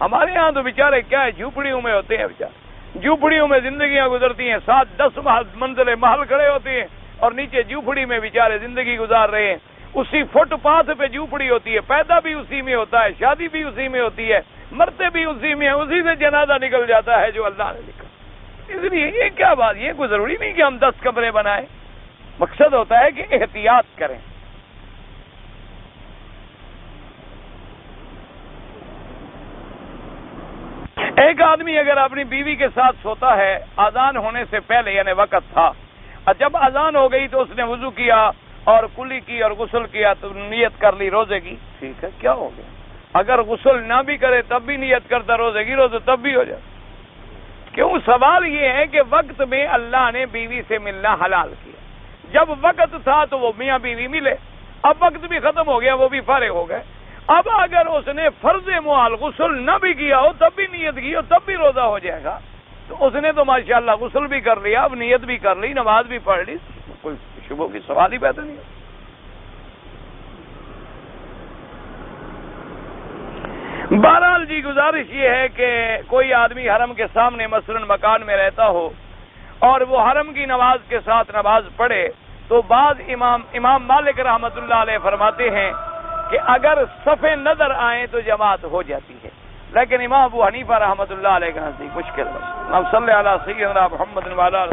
ہمارے یہاں تو بیچارے کیا ہے، جھوپڑیوں میں ہوتے ہیں بیچارے، جھوپڑیوں میں زندگیاں گزرتی ہیں. 7-10 منزلیں محل کھڑے ہوتے ہیں اور نیچے جھوپڑی میں بیچارے زندگی گزار رہے ہیں. اسی فٹ پاتھ پہ جھوپڑی ہوتی ہے، پیدا بھی اسی میں ہوتا ہے، شادی بھی اسی میں ہوتی ہے، مرتے بھی اسی میں، اسی سے جنازہ نکل جاتا ہے جو اللہ نے لکھا. اس لیے یہ کیا بات، یہ کوئی ضروری نہیں کہ ہم 10 کمرے بنائیں. مقصد ہوتا ہے کہ احتیاط کریں. ایک آدمی اگر اپنی بیوی کے ساتھ سوتا ہے، اذان ہونے سے پہلے یعنی وقت تھا، جب اذان ہو گئی تو اس نے وضو کیا اور کلی کی اور غسل کیا تو نیت کر لی روزے کی، ٹھیک ہے، کیا ہو گیا؟ اگر غسل نہ بھی کرے تب بھی نیت کرتا روزے کی، روزہ تب بھی ہو جائے. کیوں؟ سوال یہ ہے کہ وقت میں اللہ نے بیوی سے ملنا حلال کیا. جب وقت تھا تو وہ میاں بیوی ملے، اب وقت بھی ختم ہو گیا، وہ بھی فارغ ہو گئے. اب اگر اس نے فرض محال غسل نہ بھی کیا ہو تب بھی نیت کی ہو تب بھی روزہ ہو جائے گا. تو اس نے تو ماشاءاللہ غسل بھی کر لیا، اب نیت بھی کر لی، نماز بھی پڑھ لی، کوئی شبہ کی سوال ہی پیدا نہیں. بہرحال جی گزارش یہ ہے کہ کوئی آدمی حرم کے سامنے مثلا مکان میں رہتا ہو اور وہ حرم کی نماز کے ساتھ نماز پڑھے، تو بعض امام مالک رحمۃ اللہ علیہ فرماتے ہیں کہ اگر صفیں نظر آئیں تو جماعت ہو جاتی ہے، لیکن امام ابو حنیفہ رحمۃ اللہ علیہ کا نزدیک مشکل ہے. صلی اللہ علیہ وسلم محمد وعلی